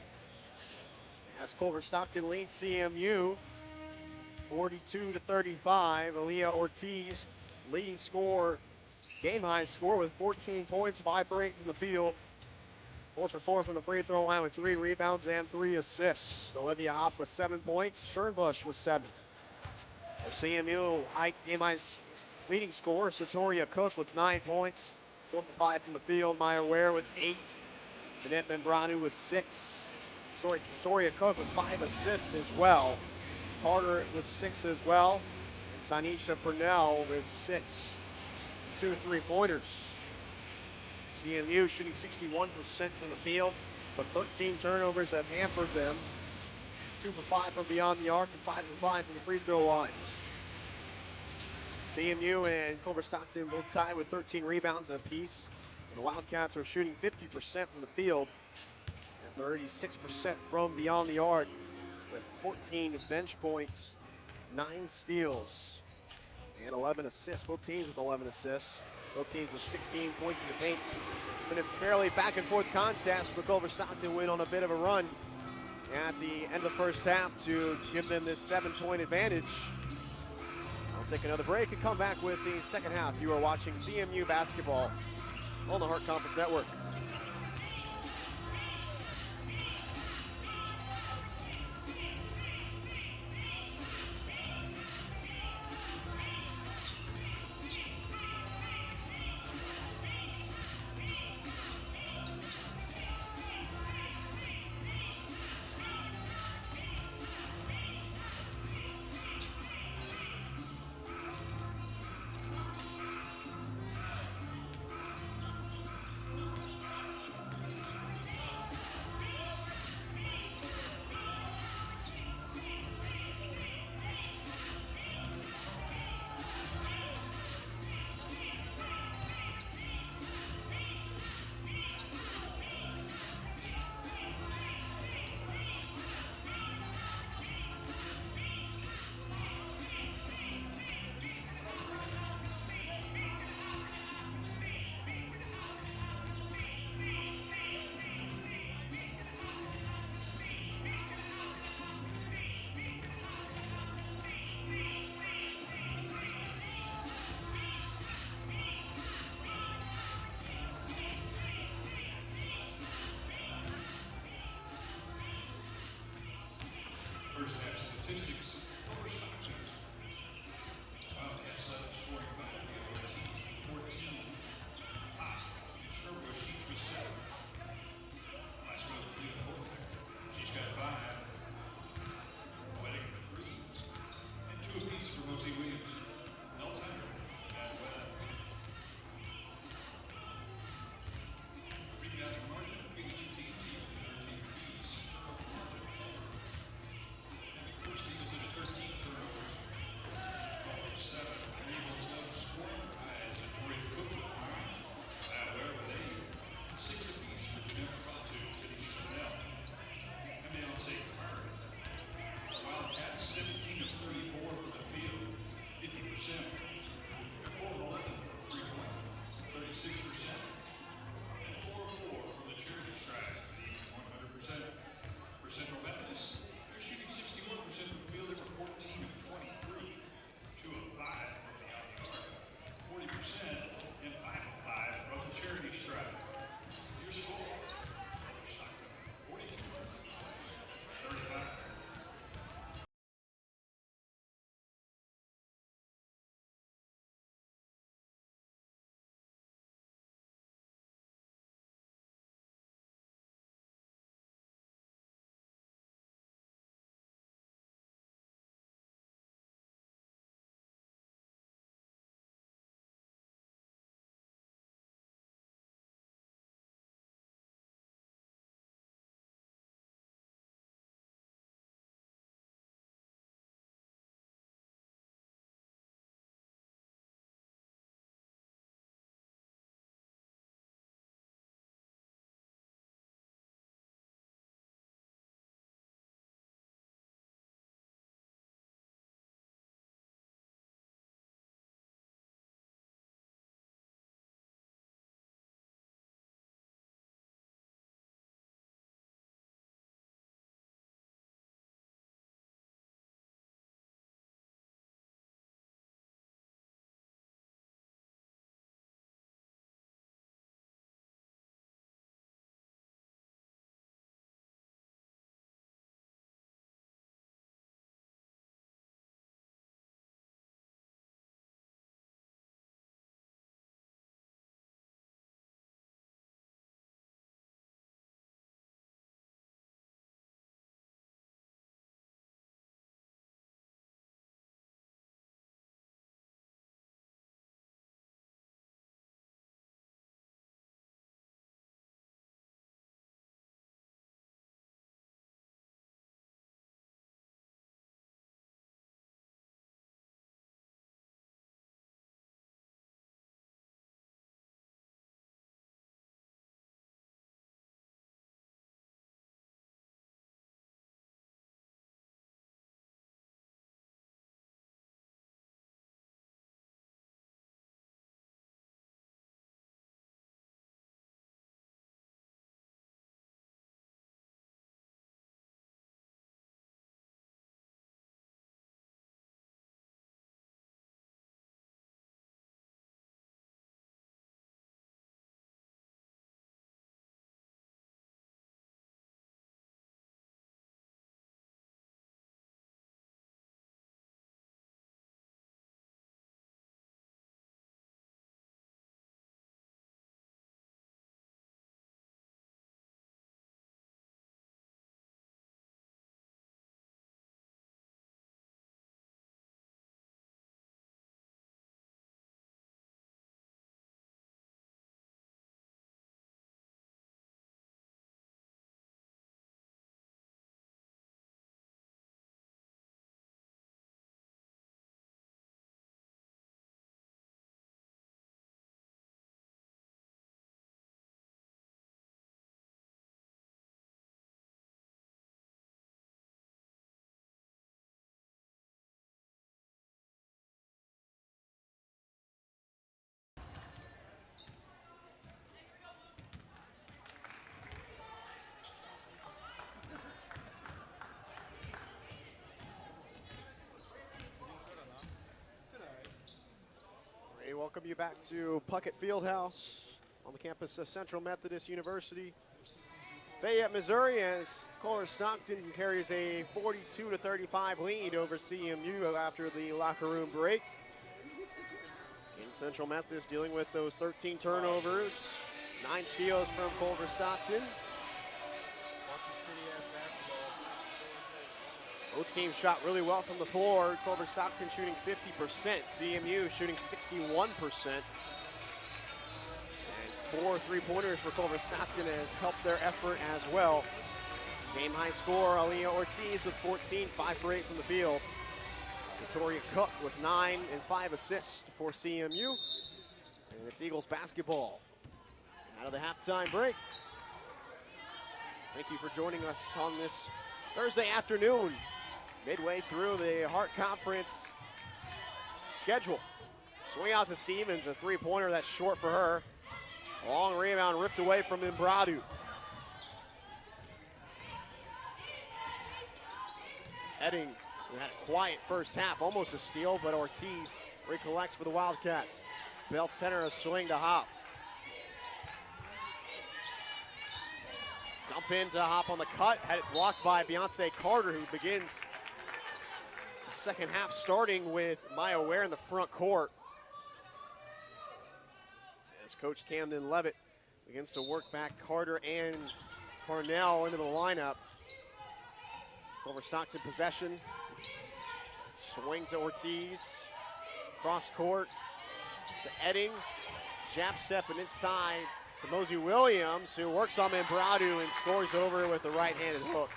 Speaker 1: as Culver-Stockton leads CMU 42-35. Aaliyah Ortiz leading scorer, game high score with 14 points, 5 for 8 from the field. 4 for 4 from the free throw line with 3 rebounds and 3 assists. Olivia Hoff with 7 points, Schernbusch with 7. For CMU, game high leading scorer, Satoria Cook with 9 points, 4 for 5 from the field. Maya Ware with 8. Jeanette Membranu with 6. Soria Cook with 5 assists as well. Carter with 6 as well. And Sanisha Purnell with 6. 2 3-pointers. CMU shooting 61% from the field, but 13 turnovers have hampered them. 2 for 5 from beyond the arc and 5 for 5 from the free throw line. CMU and Culver-Stockton both tied with 13 rebounds apiece. The Wildcats are shooting 50% from the field and 36% from beyond the arc with 14 bench points, 9 steals, and 11 assists. Both teams with 11 assists. Both teams with 16 points in the paint. Been a fairly back and forth contest, but Culver-Stockton went on a bit of a run at the end of the first half to give them this 7-point advantage. I'll take another break and come back with the second half. You are watching CMU basketball on the Hart Conference Network. welcome you back to Puckett Fieldhouse on the campus of Central Methodist University. Fayette, Missouri, as Culver-Stockton carries a 42-35 lead over CMU after the locker room break. In Central Methodist dealing with those 13 turnovers, 9 steals from Culver-Stockton. Both teams shot really well from the floor. Culver-Stockton shooting 50%, CMU shooting 61%. And 4 3-pointers for Culver-Stockton has helped their effort as well. Game high score, Aaliyah Ortiz with 14, 5 for 8 from the field. Victoria Cook with 9 and 5 assists for CMU. And it's Eagles basketball out of the halftime break. Thank you for joining us on this Thursday afternoon, midway through the Hart Conference schedule. Swing out to Stevens, a 3-pointer that's short for her. Long rebound ripped away from Imbradu. Edding, who had a quiet first half, almost a steal, but Ortiz recollects for the Wildcats. Belt center, a swing to Hop. Dump in to Hop on the cut, had it blocked by Beyonce Carter, who begins the second half starting with Maya Ware in the front court. As Coach Camden Levitt begins to work back Carter and Parnell into the lineup. Culver-Stockton possession. Swing to Ortiz. Cross court to Edding. Jab step and inside to Mosey Williams, who works on Imbradu and scores over with the right-handed hook.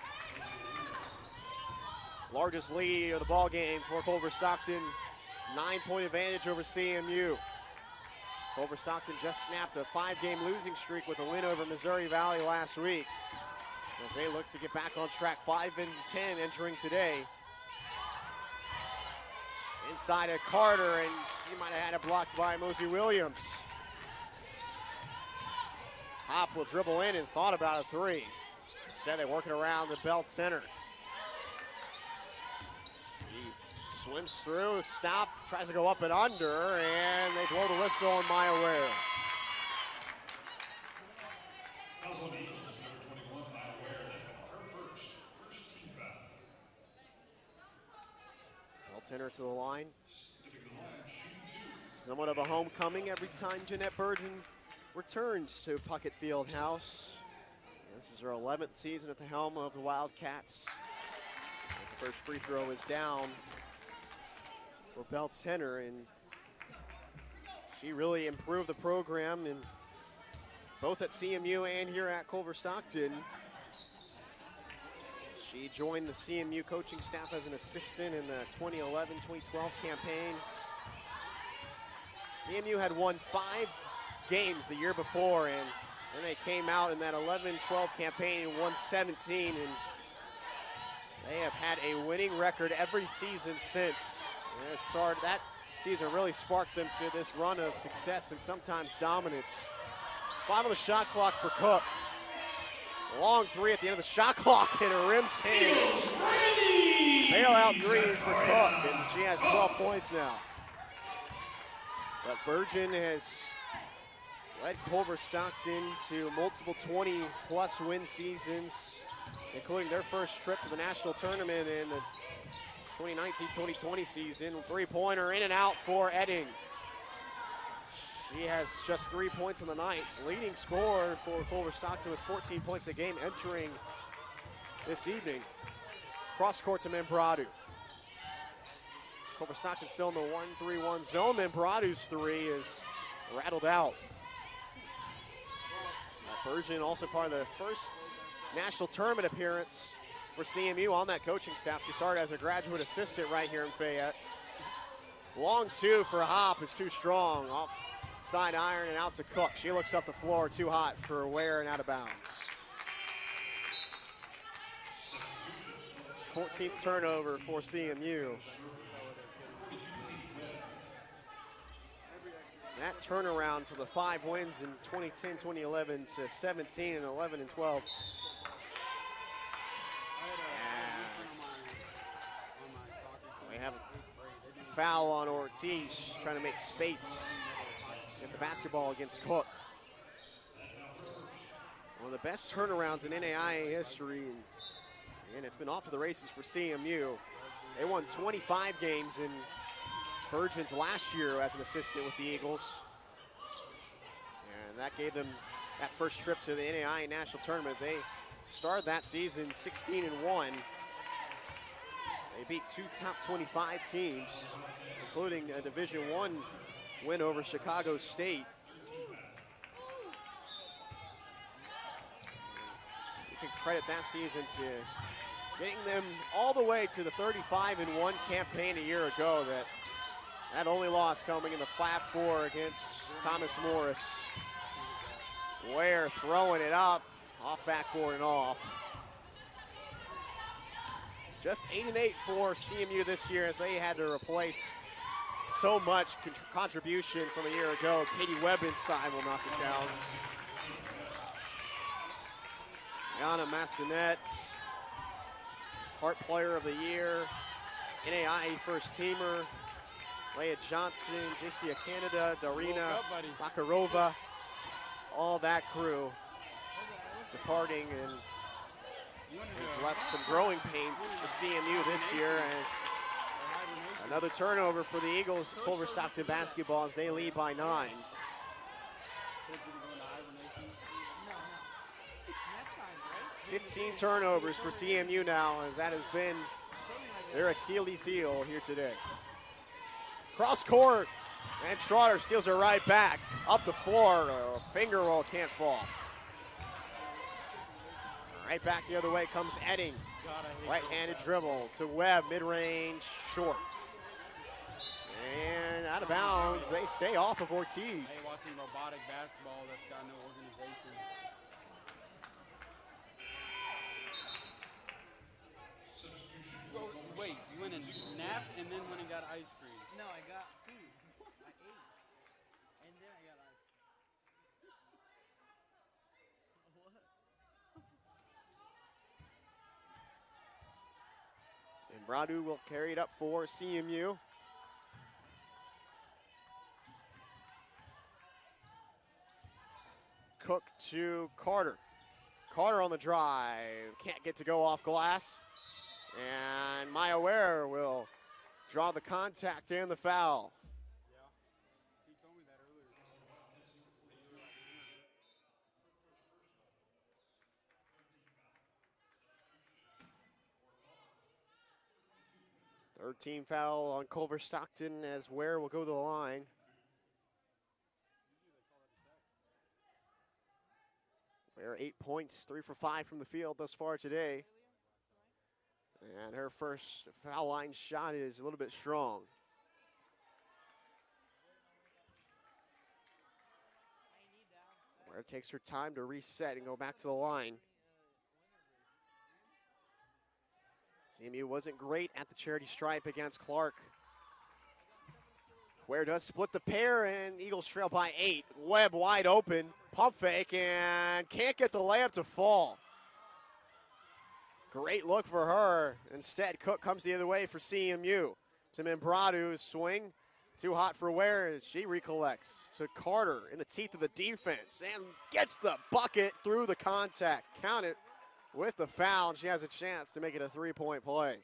Speaker 1: Largest lead of the ball game for Culver-Stockton. 9-point advantage over CMU. Culver-Stockton just snapped a 5-game losing streak with a win over Missouri Valley last week, as they look to get back on track. 5-10 entering today. Inside of Carter, and she might have had it blocked by Mosey Williams. Hop will dribble in and thought about a 3. Instead, they work it around the belt center. She swims through, stop, tries to go up and under, and they blow the whistle on Maya Ware.
Speaker 2: Number 21, Maya Ware, her first team foul.
Speaker 1: Belt center to the line. Somewhat of a homecoming every time Jeanette Burgeon returns to Puckett Fieldhouse. This is her 11th season at the helm of the Wildcats. As the first free throw is down for Belt Center, and she really improved the program, and both at CMU and here at Culver-Stockton. She joined the CMU coaching staff as an assistant in the 2011-2012 campaign. CMU had won 5 games the year before, and then they came out in that 11-12 campaign and won 17, and they have had a winning record every season since. And that season really sparked them to this run of success and sometimes dominance. 5 on the shot clock for Cook. Long 3 at the end of the shot clock, and a rim's in. Bailout 3 for Cook, and she has 12 points now. But Burgeon has led Culver-Stockton to multiple 20-plus win seasons, including their first trip to the national tournament in the 2019-2020 season. 3-pointer in and out for Edding. She has just 3 points on the night. Leading scorer for Culver-Stockton with 14 points a game entering this evening. Cross court to Imbradu. Culver-Stockton still in the 1-3-1 zone. Imbradu's 3 is rattled out. Burgeon also part of the first national tournament appearance for CMU on that coaching staff. She started as a graduate assistant right here in Fayette. Long 2 for Hop is too strong. Off side iron and out to Cook. She looks up the floor, too hot for Ware and out of bounds. 14th turnover for CMU. That turnaround for the 5 wins in 2010, 2011 to 17 and 11 and 12. We have a foul on Ortiz, trying to make space get the basketball against Cook. One of the best turnarounds in NAIA history. And it's been off to the races for CMU. They won 25 games in Virgins last year as an assistant with the Eagles. And that gave them that first trip to the NAIA National Tournament. They started that season 16-1. They beat two top 25 teams, including a Division I win over Chicago State. You can credit that season to getting them all the way to the 35-1 campaign a year ago. That only loss coming in the Flat Four against Thomas Morris. Ware throwing it up, off backboard and off. Just 8-8 for CMU this year as they had to replace so much contribution from a year ago. Katie Webb inside will knock it down. Yana Massonet, Part Player of the Year, NAIA First Teamer, Leah Johnson, J.C. Canada, Darina Makarova, all that crew departing, and has left some growing pains for CMU this year as another turnover for the Eagles. Culver-Stockton basketball as they lead by 9. $15 turnovers for CMU now, as that has been their Achilles heel here today. Cross court, and Trotter steals her right back. Up the floor, a finger roll can't fall. Right back the other way comes Edding. Right-handed dribble to Webb, mid-range, short. And out of bounds, they stay off of Ortiz.
Speaker 5: Watching robotic basketball that's got no organization. Wait, you went and napped and then went and got ice cream?
Speaker 6: No, I got food. I ate. And then I got ice cream.
Speaker 1: And Bradu will carry it up for CMU. Cook to Carter. Carter on the drive. Can't get to go off glass. And Maya Ware will draw the contact and the foul.
Speaker 5: Yeah, he told me that earlier.
Speaker 1: 13 foul on Culver-Stockton as Ware will go to the line. Ware 8 points, 3 for 5 from the field thus far today. And her first foul line shot is a little bit strong. Ware takes her time to reset and go back to the line. CMU wasn't great at the charity stripe against Clark. Ware does split the pair, and Eagles trail by 8. Webb wide open, pump fake, and can't get the layup to fall. Great look for her. Instead, Cook comes the other way for CMU. To Membradu, swing. Too hot for Ware as she recollects. To Carter in the teeth of the defense and gets the bucket through the contact. Count it with the foul. She has a chance to make it a 3-point play.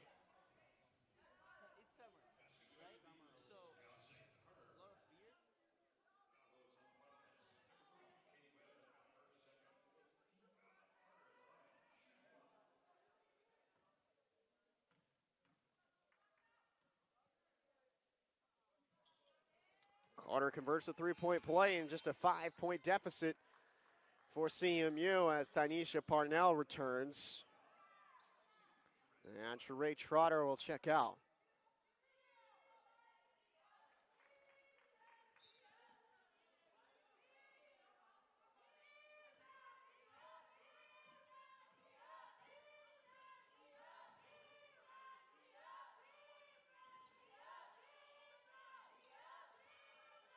Speaker 1: Carter converts the 3-point play in just a 5-point deficit for CMU as Tynesha Parnell returns. And Sheree Trotter will check out.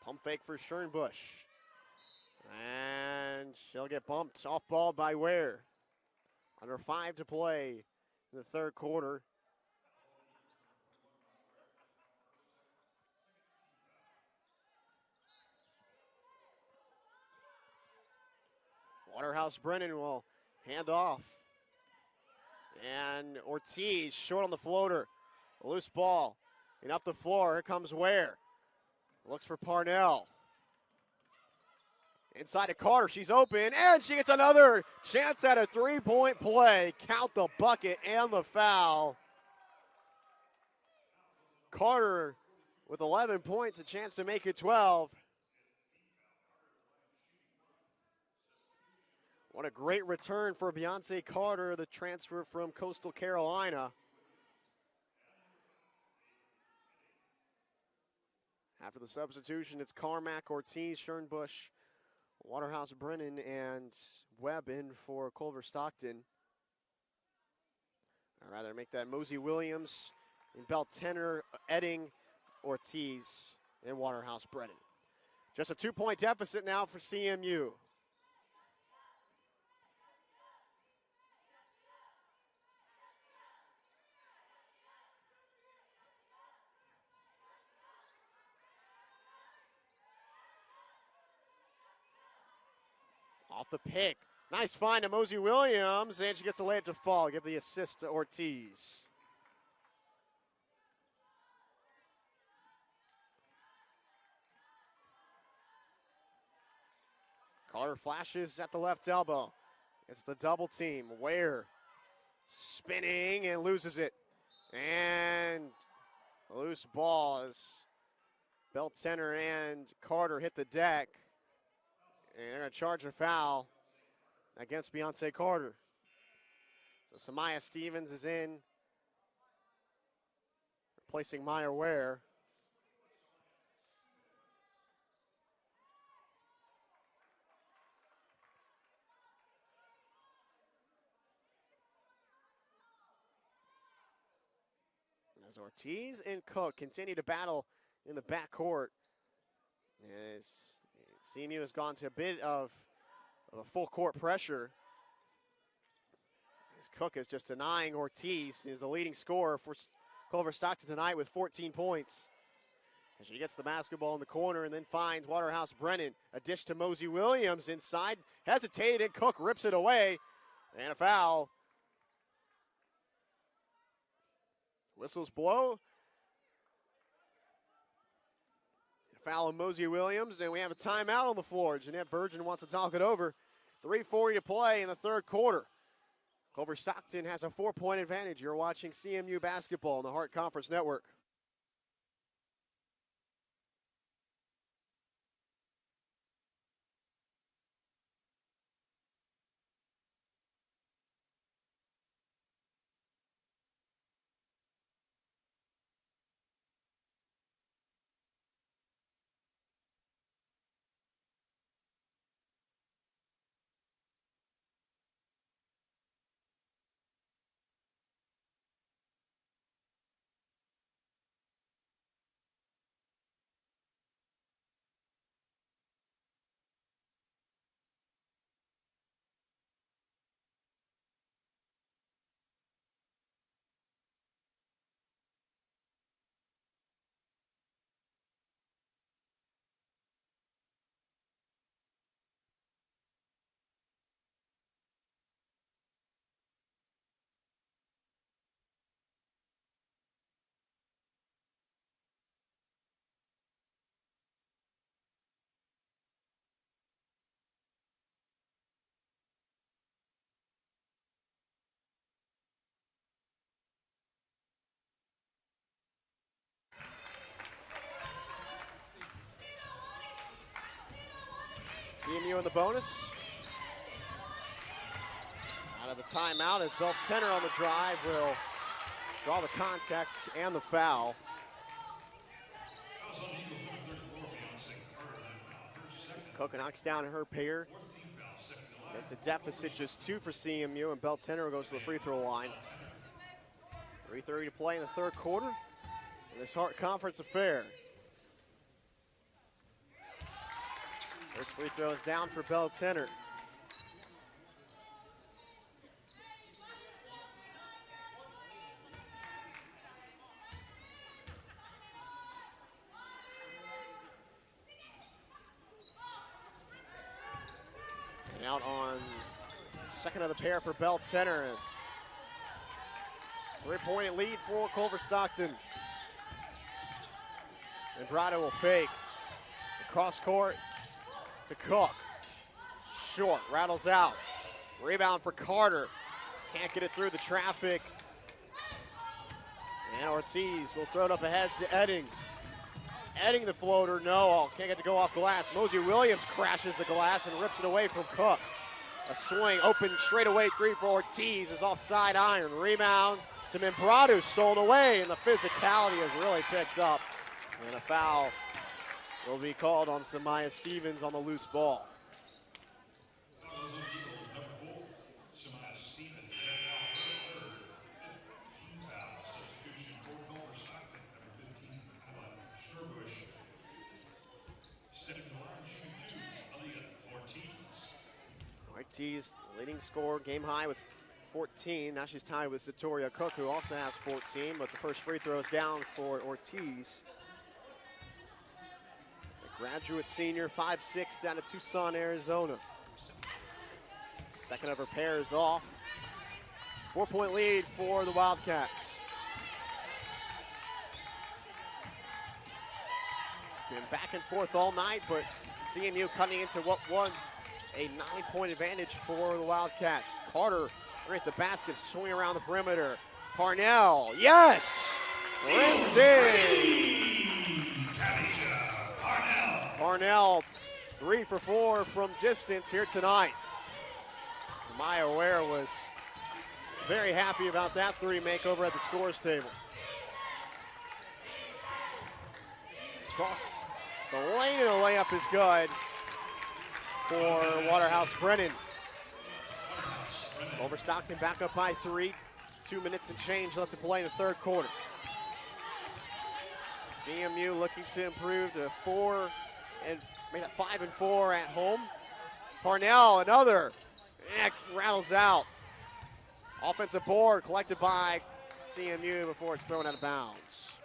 Speaker 1: Pump fake for Schernbusch. And she'll get bumped off ball by Ware. Under 5 to play in the third quarter. Waterhouse Brennan will hand off. And Ortiz short on the floater. A loose ball. And up the floor, here comes Ware. Looks for Parnell. Inside to Carter, she's open, and she gets another chance at a three-point play. Count the bucket and the foul. Carter with 11 points, a chance to make it 12. What a great return for Beyonce Carter, the transfer from Coastal Carolina. After the substitution, it's Carmack, Ortiz, Schernbusch, Waterhouse Brennan, and Webb in for Culver-Stockton. I'd rather make that Mosey Williams and Beltenner, Edding, Ortiz, and Waterhouse Brennan. Just a 2-point deficit now for CMU. Off the pick. Nice find to Mosey Williams, and she gets the layup to fall. Give the assist to Ortiz. Carter flashes at the left elbow. It's the double team. Ware spinning and loses it. And a loose ball as Beltenner and Carter hit the deck. And they're going to charge a foul against Beyonce Carter. So Samaya Stevens is in, replacing Maya Ware. As Ortiz and Cook continue to battle in the backcourt. As CMU has gone to a bit of a full court pressure. As Cook is just denying Ortiz. Is the leading scorer for Culver-Stockton tonight with 14 points. And she gets the basketball in the corner and then finds Waterhouse Brennan. A dish to Mosey Williams inside. Hesitated and Cook rips it away. And a foul. Whistles blow. Foul on Mosey Williams, and we have a timeout on the floor. Jeanette Burgeon wants to talk it over. 3:40 to play in the third quarter. Culver-Stockton has a 4-point advantage. You're watching CMU basketball on the Hart Conference Network. CMU in the bonus. Out of the timeout as Beltenner on the drive will draw the contact and the foul. Cook knocks down her pair. At the deficit just 2 for CMU, and Beltenner goes to the free throw line. 3:30 to play in the third quarter in this Hart Conference affair. First free throw is down for Beltenner. And out on on second of the pair for Bell Tenors. 3-point lead for Culver-Stockton. And Brado will fake. Cross court to Cook. Short, rattles out. Rebound for Carter. Can't get it through the traffic. And Ortiz will throw it up ahead to Edding. Edding the floater, no, can't get to go off glass. Mosey Williams crashes the glass and rips it away from Cook. A swing, open straightaway three for Ortiz is offside iron. Rebound to Membrado, stolen away, and the physicality has really picked up. And a foul will be called on Samaya Stevens on the loose ball. Ortiz, leading scorer, game high with 14. Now she's tied with Satoria Cook, who also has 14, but the first free throw is down for Ortiz. The graduate senior, 5'6", out of Tucson, Arizona. Second of her pair is off. 4-point lead for the Wildcats. It's been back and forth all night, but CMU cutting into what was a 9-point advantage for the Wildcats. Carter right at the basket, swing around the perimeter. Parnell, yes! Rims in! Parnell, 3 for 4 from distance here tonight. Maya Ware was very happy about that three make over at the scores table. Across the lane, and a layup is good for Waterhouse Brennan. Culver-Stockton back up by 3. 2 minutes and change left to play in the third quarter. CMU looking to improve to 4 and make that 5 and 4 at home. Parnell, another, rattles out. Offensive board collected by CMU before it's thrown out of bounds.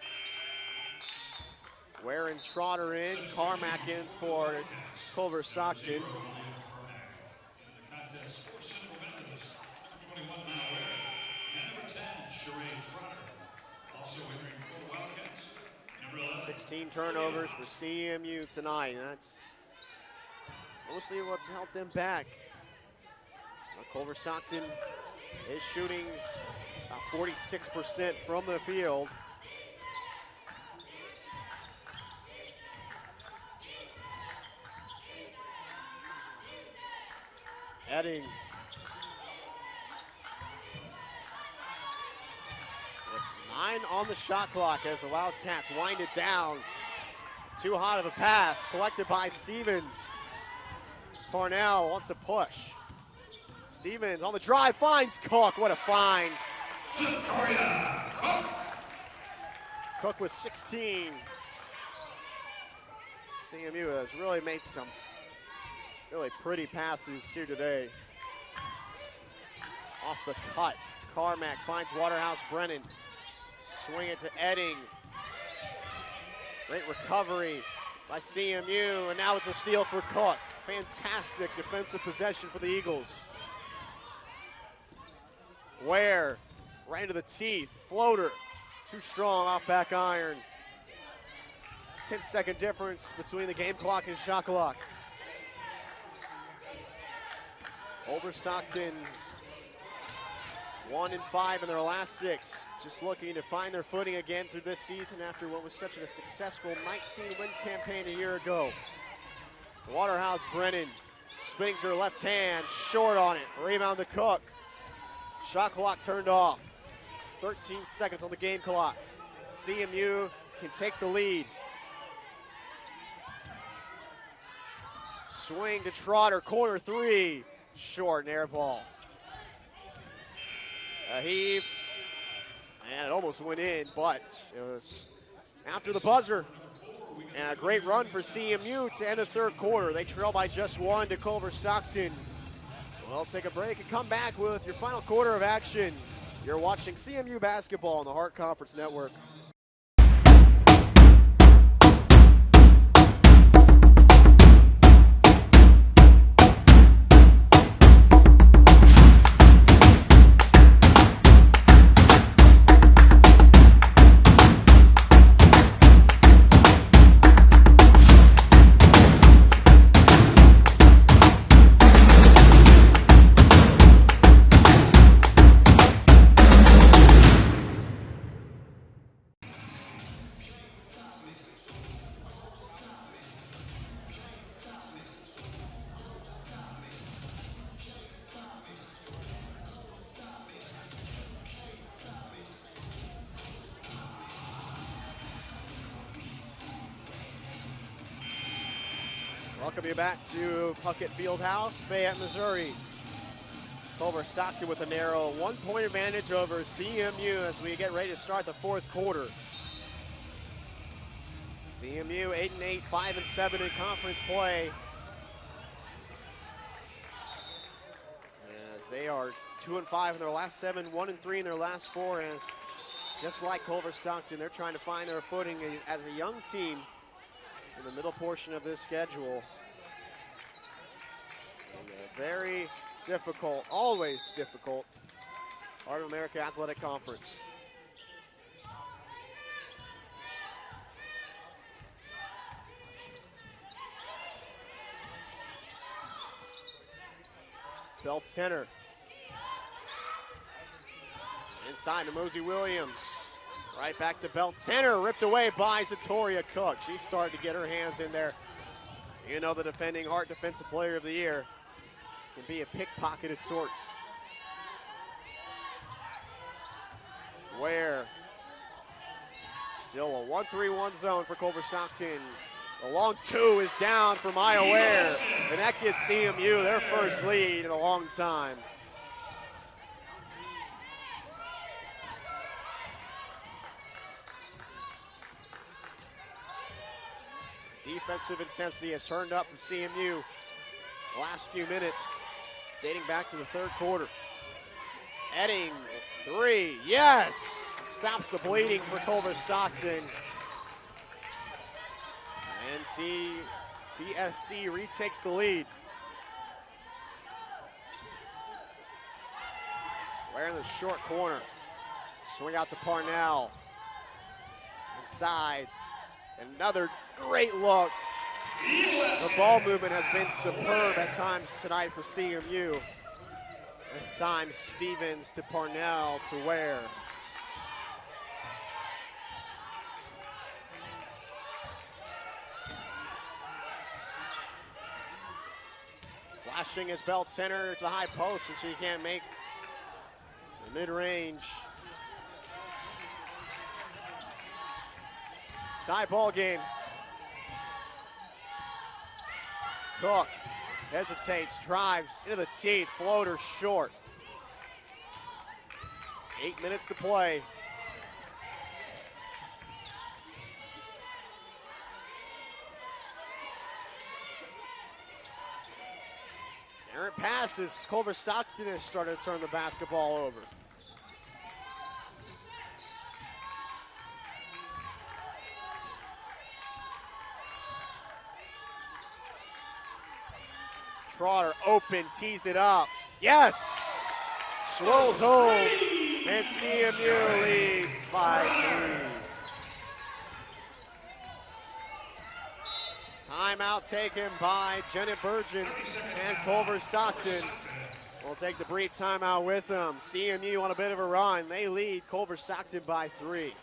Speaker 1: Ware and Trotter in, Carmack in for Culver-Stockton.
Speaker 2: Central Methodist, 21 and number 10, Sheree Trotter. Also entering for the Wildcats, number 11.
Speaker 1: 16 turnovers for CMU tonight. That's mostly what's held them back. Culver-Stockton is shooting about 46% from the field. Edding with 9 on the shot clock as the Wildcats wind it down. Too hot of a pass collected by Stevens. Parnell wants to push. Stevens on the drive, finds Cook. What a find. Cook with 16. CMU has really made some really pretty passes here today. Off the cut, Carmack finds Waterhouse Brennan. Swing it to Edding. Great recovery by CMU, and now it's a steal for Cook. Fantastic defensive possession for the Eagles. Ware, right into the teeth, floater. Too strong off back iron. 10-second difference between the game clock and shot clock. Culver-Stockton 1-5 in their last 6. Just looking to find their footing again through this season after what was such a successful 19-win campaign a year ago. Waterhouse Brennan spinning to her left hand, short on it. Rebound to Cook. Shot clock turned off. 13 seconds on the game clock. CMU can take the lead. Swing to Trotter, corner 3. Short, and air ball. A heave, and it almost went in, but it was after the buzzer. And a great run for CMU to end the third quarter. They trail by just 1 to Culver-Stockton. We'll take a break and come back with your final quarter of action. You're watching CMU basketball on the Hart Conference Network. Welcome you back to Puckett Fieldhouse, Fayette, Missouri. Culver-Stockton with a narrow 1-point advantage over CMU as we get ready to start the fourth quarter. CMU 8-8, 5-7 in conference play. As they are 2-5 in their last 7, 1-3 in their last 4. As just like Culver-Stockton, they're trying to find their footing as a young team in the middle portion of this schedule. And a very difficult, always difficult, Heart of America Athletic Conference. Belt center. Inside to Mosey Williams. Right back to Belt center, ripped away by Zatoria Cook. She's starting to get her hands in there. You know, the defending Hart Defensive Player of the Year can be a pickpocket of sorts. Ware. Still a 1-3-1 zone for Culver-Stockton. The long 2 is down for Maya Ware, and that gives CMU their first lead in a long time. Defensive intensity has turned up from CMU the last few minutes, dating back to the third quarter. Edding, 3, yes! Stops the bleeding for Culver-Stockton. And CSC retakes the lead. Ware in the short corner. Swing out to Parnell. Inside. Another great look. The ball movement has been superb at times tonight for CMU. This time Stevens to Parnell to Ware. Flashing his Belt center to the high post, and she can't make the mid-range. Tie ball game. Cook hesitates, drives into the teeth, floater short. 8 minutes to play. Errant passes. Culver-Stockton has started to turn the basketball over. Trotter open, tees it up. Yes! Swirls home, and CMU leads by 3. Timeout taken by Janet Burgeon, and Culver-Stockton will take the brief timeout with them. CMU on a bit of a run. They lead Culver-Stockton by 3.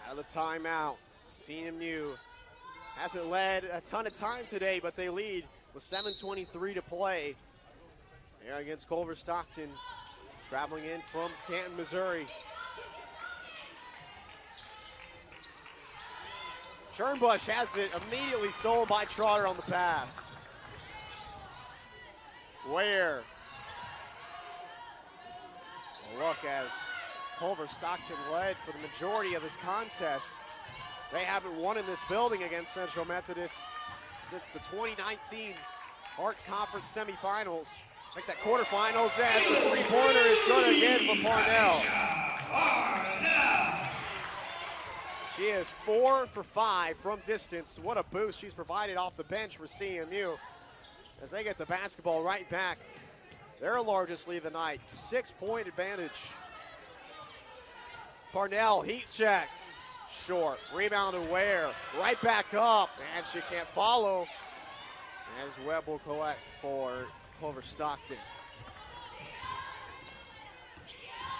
Speaker 1: Out of the timeout, CMU hasn't led a ton of time today, but they lead with 7:23 to play. Here against Culver-Stockton, traveling in from Canton, Missouri. Schernbusch has it immediately stolen by Trotter on the pass. Ware. A look as Culver-Stockton led for the majority of this contest. They haven't won in this building against Central Methodist since the 2019 Hart Conference semifinals. I think that quarterfinals, as the three-pointer is good again for Parnell. She is 4 for 5 from distance. What a boost she's provided off the bench for CMU as they get the basketball right back. Their largest lead of the night, 6-point advantage. Parnell, heat check, short, rebound to Ware, right back up, and she can't follow as Webb will collect for Culver-Stockton.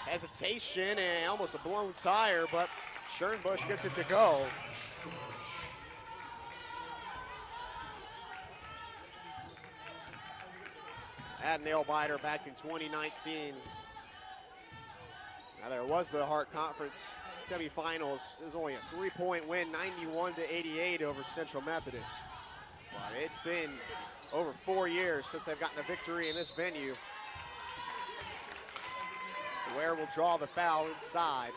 Speaker 1: Hesitation and almost a blown tire, but Schernbusch gets it to go. That nail biter back in 2019. Now there was the Hart Conference semifinals. It was only a 3-point win, 91-88 over Central Methodist. But it's been over 4 years since they've gotten a victory in this venue. Ware will draw the foul inside.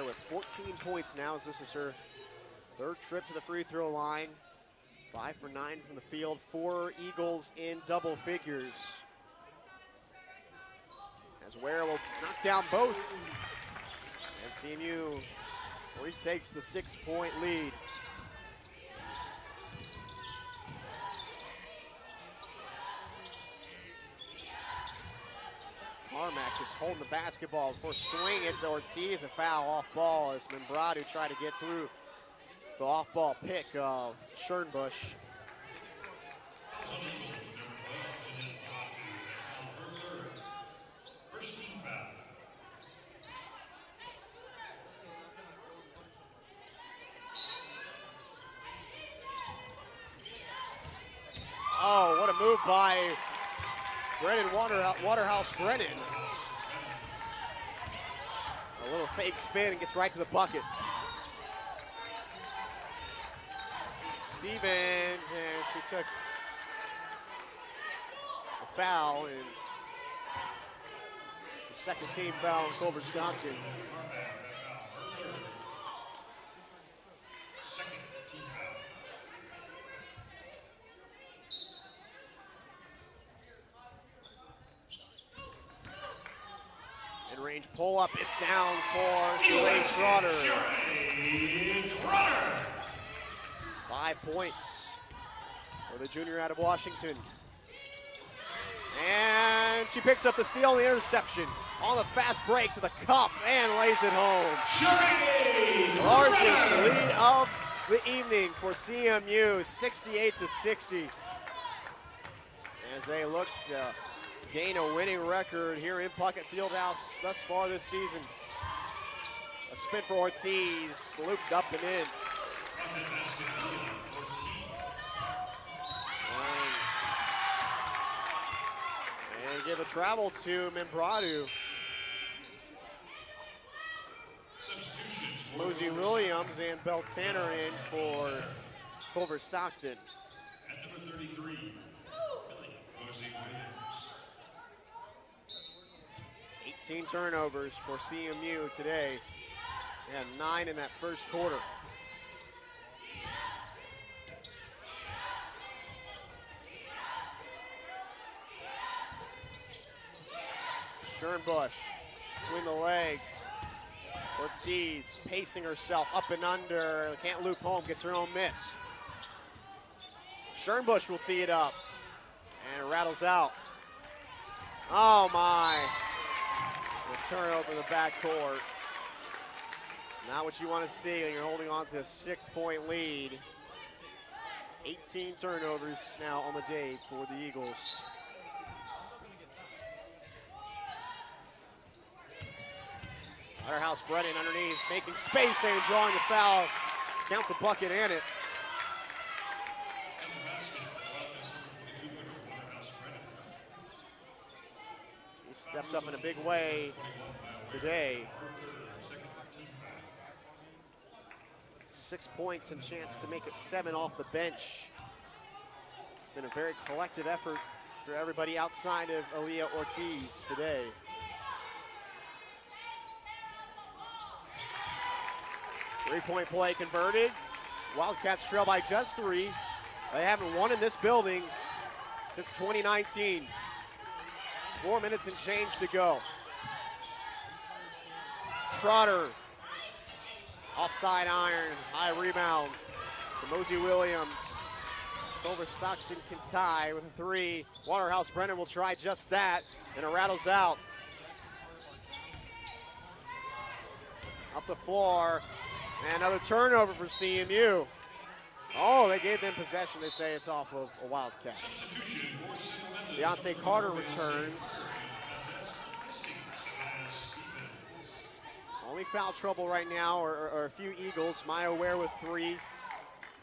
Speaker 1: With 14 points now, as this is her third trip to the free throw line. 5 for 9 from the field, 4 Eagles in double figures. As Ware will knock down both. And CMU retakes the 6-point lead. Carmack just holding the basketball before swing it to Ortiz. A foul off ball as Membrado tried to get through the off ball pick of Schernbusch. Oh, what a move by Brennan Waterhouse Brennan. A little fake spin and gets right to the bucket. Stevens, and she took a foul, and the second team foul on Culver-Stockton. Mid-range pull-up, it's down for Shalane Trotter. 5 points for the junior out of Washington. And she picks up the steal and the interception on the fast break to the cup and lays it home. Largest lead of the evening for CMU, 68-60. As they look to gain a winning record here in Puckett Fieldhouse thus far this season. A spin for Ortiz, looped up and in. And give a travel to Membrado. Mosey Williams and Beltanner in for Culver-Stockton.
Speaker 2: At number 33, Mosey Williams.
Speaker 1: 18 turnovers for CMU today. They had 9 in that first quarter. Schernbusch between the legs. Ortiz pacing herself up and under. Can't loop home, gets her own miss. Schernbusch will tee it up and it rattles out. Oh my. A turnover in the backcourt. Not what you want to see when you're holding on to a 6-point lead. 18 turnovers now on the day for the Eagles. Waterhouse Brennan underneath, making space and drawing the foul. Count the bucket and it. He stepped up in a big way today. 6 points and chance to make it 7 off the bench. It's been a very collective effort for everybody outside of Aaliyah Ortiz today. Three-point play converted. Wildcats trail by just 3. They haven't won in this building since 2019. 4 minutes and change to go. Trotter. Offside iron, high rebound. So Mosey Williams. Culver-Stockton can tie with a 3. Waterhouse Brennan will try just that, and it rattles out. Up the floor, and another turnover for CMU. Oh, they gave them possession. They say it's off of a Wildcat. Deontay Carter returns. Only foul trouble right now are a few Eagles. Maya Ware with 3,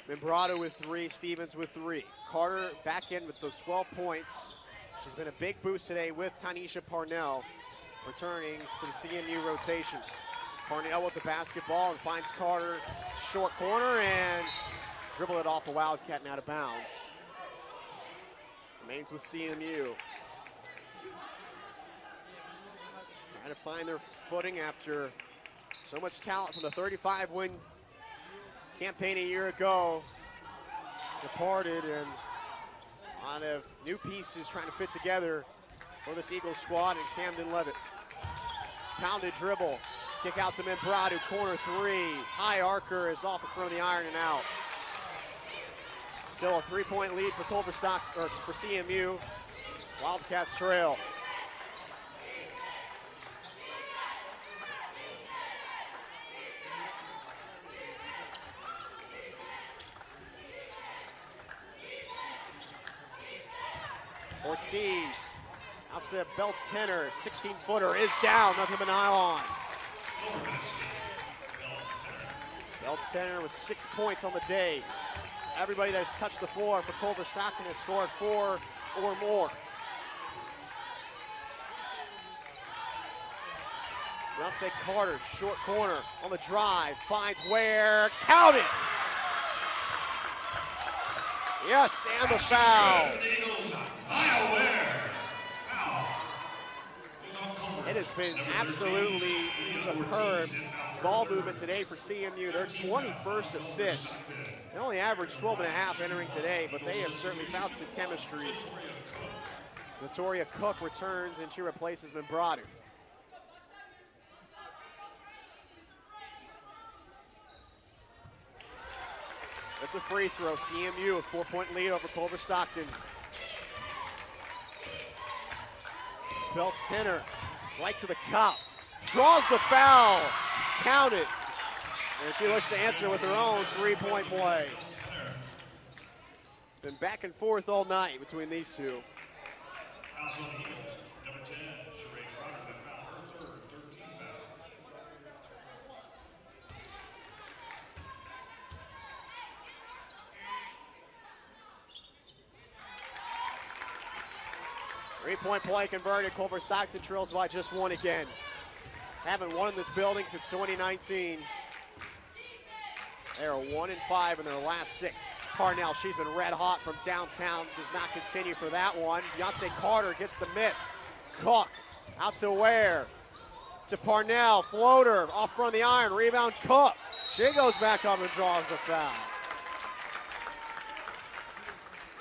Speaker 1: Membrado with 3, Stevens with 3. Carter back in with those 12 points. She's been a big boost today with Tanisha Parnell returning to the CMU rotation. Parnell with the basketball and finds Carter short corner and dribble it off a Wildcat and out of bounds. Remains with CMU. Trying to find their footing after so much talent from the 35-win campaign a year ago. Departed, and a lot of new pieces trying to fit together for this Eagles squad, and Camden Levitt. Pounded dribble, kick out to Membrado, corner 3. High arcer is off the front of the iron and out. Still a 3-point lead for Culver-Stockton, or for CMU. Wildcats trail. Ortiz out to Beltenner, 16-footer is down, nothing but nylon. Beltenner with 6 points on the day. Everybody that's touched the floor for Culver-Stockton has scored 4 or more. Deontay Carter, short corner on the drive, finds Ware, count it! Yes, and the foul. It has been absolutely superb ball movement today for CMU. Their 21st assist. They only averaged 12.5 entering today, but they have certainly found some chemistry. Latoria Cook returns and she replaces Membrado. With the free throw, CMU a 4-point lead over Culver-Stockton. Beltenner, right to the cup, draws the foul, count it. And she looks to answer with her own 3-point play. Been back and forth all night between these two.
Speaker 2: Number 10, Sheree Trotter, the foul, her third, 13 foul.
Speaker 1: Three-point play converted. Culver-Stockton trails by just 1 again. Haven't won in this building since 2019. They are 1-5 in their last 6. Parnell, she's been red hot from downtown. Does not continue for that one. Deontay Carter gets the miss. Cook out to Ware. To Parnell, floater off front of the iron. Rebound Cook. She goes back up and draws the foul.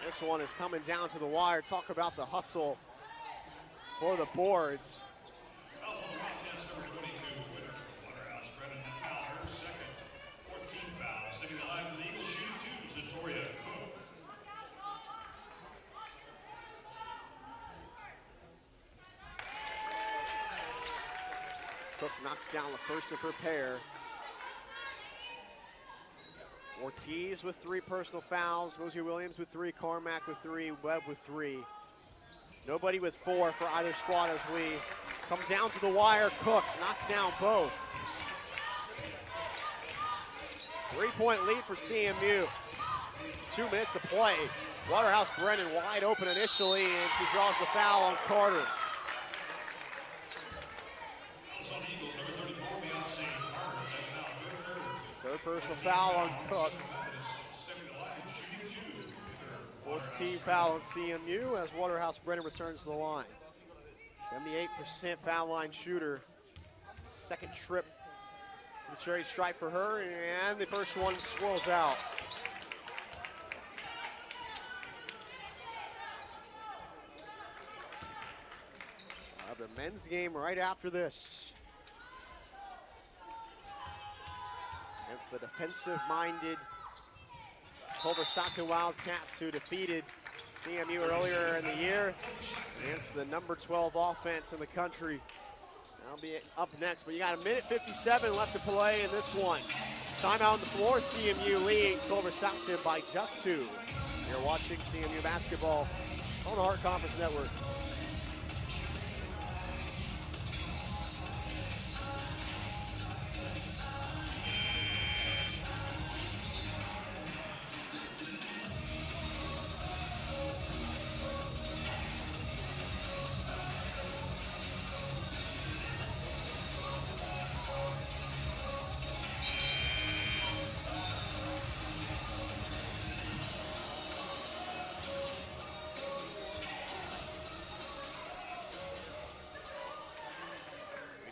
Speaker 1: This one is coming down to the wire. Talk about the hustle for the boards.
Speaker 2: Also, Wildcats number 22, winner, Waterhouse Brennan, and foul, her second, 14 foul. Second alive for the Eagles, shooting 2, Zatoria Cook.
Speaker 1: Cook knocks down the first of her pair. Ortiz with 3 personal fouls. Mosey Williams with 3. Carmack with 3. Webb with 3. Nobody with 4 for either squad as we come down to the wire. Cook knocks down both. 3-point lead for CMU. 2 minutes to play. Waterhouse Brennan wide open initially, and she draws the foul on Carter. Third personal foul on Cook. 4th team foul on CMU as Waterhouse Brennan returns to the line. 78% foul line shooter. Second trip to the cherry stripe for her, and the first one swirls out. The men's game right after this. Against the defensive-minded Culver-Stockton Wildcats, who defeated CMU earlier in the year against the number 12 offense in the country. That'll be up next, but you got 1:57 left to play in this one. Timeout on the floor. CMU leads Culver-Stockton by just 2. You're watching CMU basketball on the Hart Conference Network.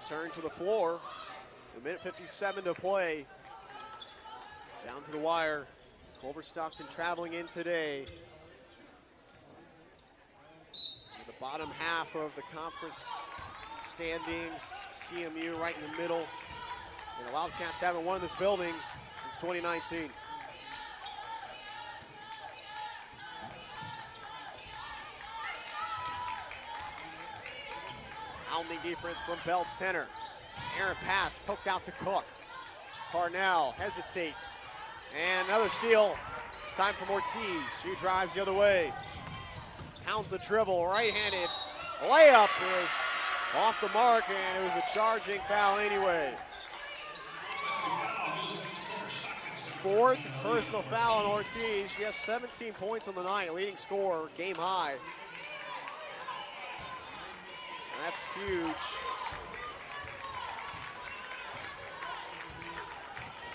Speaker 1: Turn to the floor. 1:57 to play. Down to the wire. Culver-Stockton traveling in today. The bottom half of the conference standings. CMU right in the middle. And the Wildcats haven't won this building since 2019. Pounding defense from Bell Center. Aaron pass poked out to Cook. Parnell hesitates. And another steal. It's time for Ortiz. She drives the other way. Pounds the dribble. Right-handed layup is off the mark, and it was a charging foul anyway. 4th personal foul on Ortiz. She has 17 points on the night, leading scorer, game high. That's huge.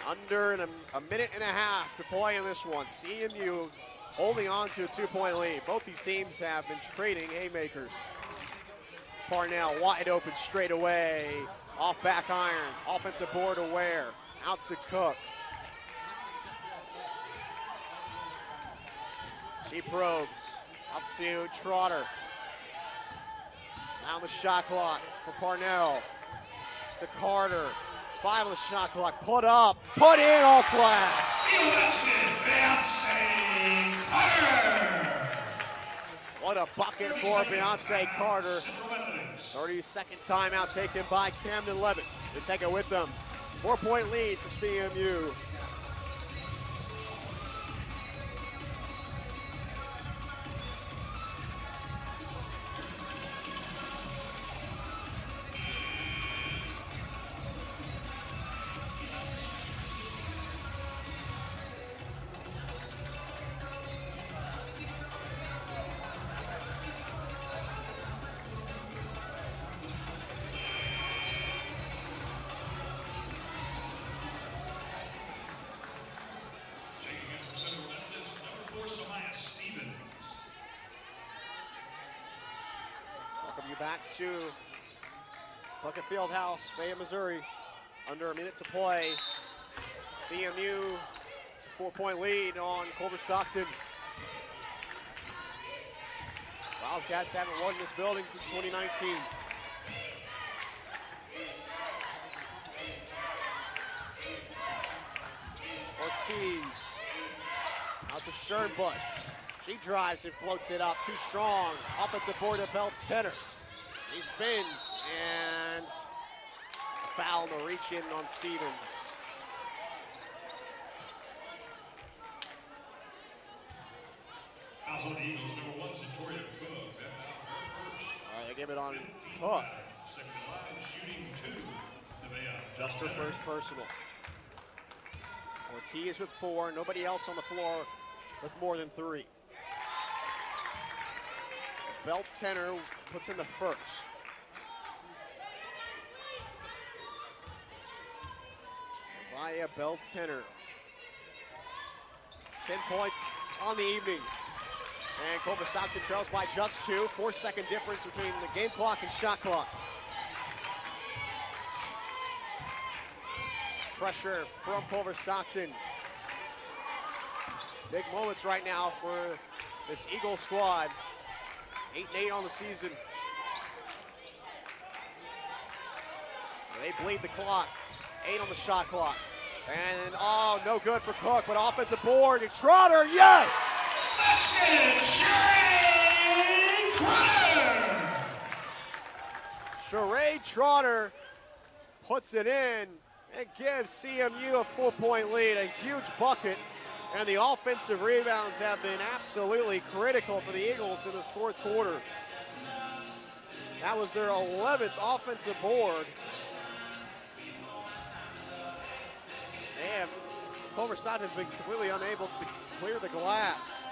Speaker 1: Under a minute and a half to play in this one. CMU holding on to a 2-point lead. Both these teams have been trading haymakers. Parnell wide open straight away. Off back iron. Offensive board to Ware. Out to Cook. She probes. Out to Trotter. Now the shot clock for Parnell. To Carter. 5 on the shot clock. Put up. Put in off glass. What a bucket for Beyonce Carter. 32nd timeout taken by Camden Levitt. They take it with them. 4-point lead for CMU. Back to Puckett Fieldhouse, Fayette, Missouri. Under a minute to play. CMU 4-point lead on Culver-Stockton. Wildcats haven't won this building since 2019. Ortiz out to Schernbusch. She drives and floats it up. Too strong. Offensive board at Bell Center. He spins, and foul, no reach in on Stevens.
Speaker 2: Fouls on the Eagles, number 1, Centurion Cook. That foul, her first.
Speaker 1: All right, they give it on Cook.
Speaker 2: Second line, shooting 2.
Speaker 1: Just her first personal. Ortiz with 4. Nobody else on the floor with more than 3. Belt Tenor puts in the first. Via Belt Tenor. 10 points on the evening. And Culver-Stockton trails by just 2. 4-second difference between the game clock and shot clock. Pressure from Culver-Stockton. Big moments right now for this Eagle squad. 8-8 on the season. They bleed the clock. 8 on the shot clock. And, oh, no good for Cook, but offensive board. And Trotter, yes! Sheree Trotter puts it in and gives CMU a 4-point lead, a huge bucket. And the offensive rebounds have been absolutely critical for the Eagles in this fourth quarter. That was their 11th offensive board. And Culver-Stockton has been completely unable to clear the glass.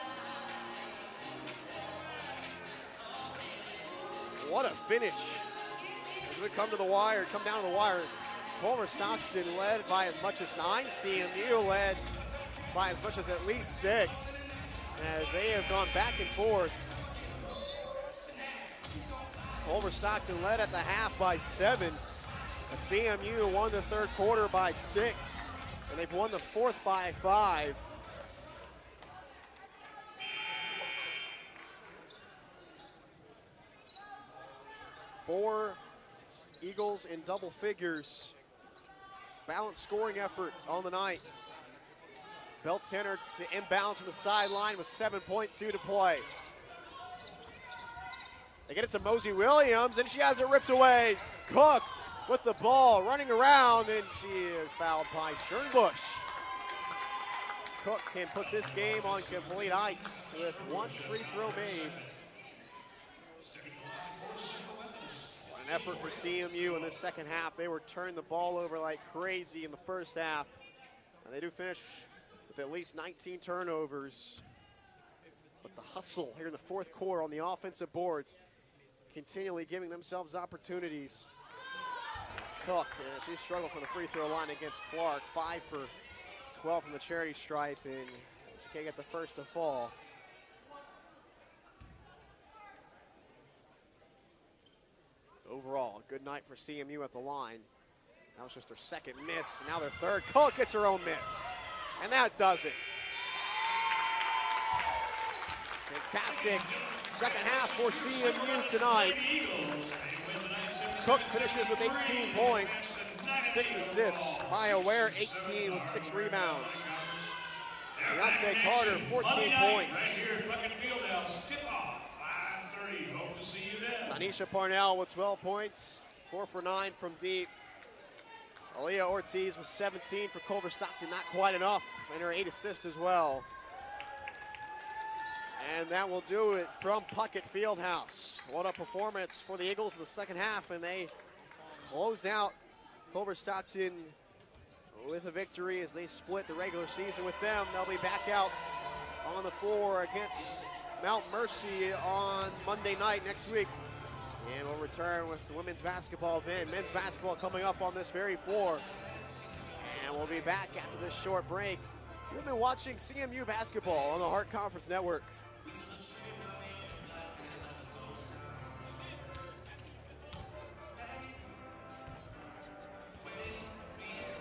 Speaker 1: What a finish. As we come down to the wire, Culver-Stockton led by as much as 9. CMU led by as much as at least 6, as they have gone back and forth. Culver-Stockton led at the half by 7. CMU won the third quarter by 6, and they've won the fourth by 5. Four Eagles in double figures. Balanced scoring efforts on the night. Belt Tenor inbound to the sideline with 7.2 to play. They get it to Mosey Williams, and she has it ripped away. Cook with the ball, running around, and she is fouled by Schernbusch. Cook can put this game on complete ice with 1 free throw made. What an effort for CMU in this second half. They were turning the ball over like crazy in the first half, and they do finish with at least 19 turnovers. But the hustle here in the fourth quarter on the offensive boards, continually giving themselves opportunities. It's Cook, she struggled from the free throw line against Clark. 5 for 12 from the charity stripe, and she can't get the first to fall. Overall, a good night for CMU at the line. That was just their second miss, now their third. Cook gets her own miss, and that does it. Fantastic second half for CMU tonight. Cook finishes with 18 points, 6 assists. Maya Ware, 18 with 6 rebounds. Beyonce Carter, 14 points. Tanisha Parnell with 12 points, 4 for 9 from deep. Aaliyah Ortiz with 17 for Culver-Stockton, not quite enough, and her 8 assists as well. And that will do it from Puckett Fieldhouse. What a performance for the Eagles in the second half, and they close out Culver-Stockton with a victory as they split the regular season with them. They'll be back out on the floor against Mount Mercy on Monday night next week. And we'll return with the women's basketball then. Men's basketball coming up on this very floor. And we'll be back after this short break. You've been watching CMU basketball on the Hart Conference Network.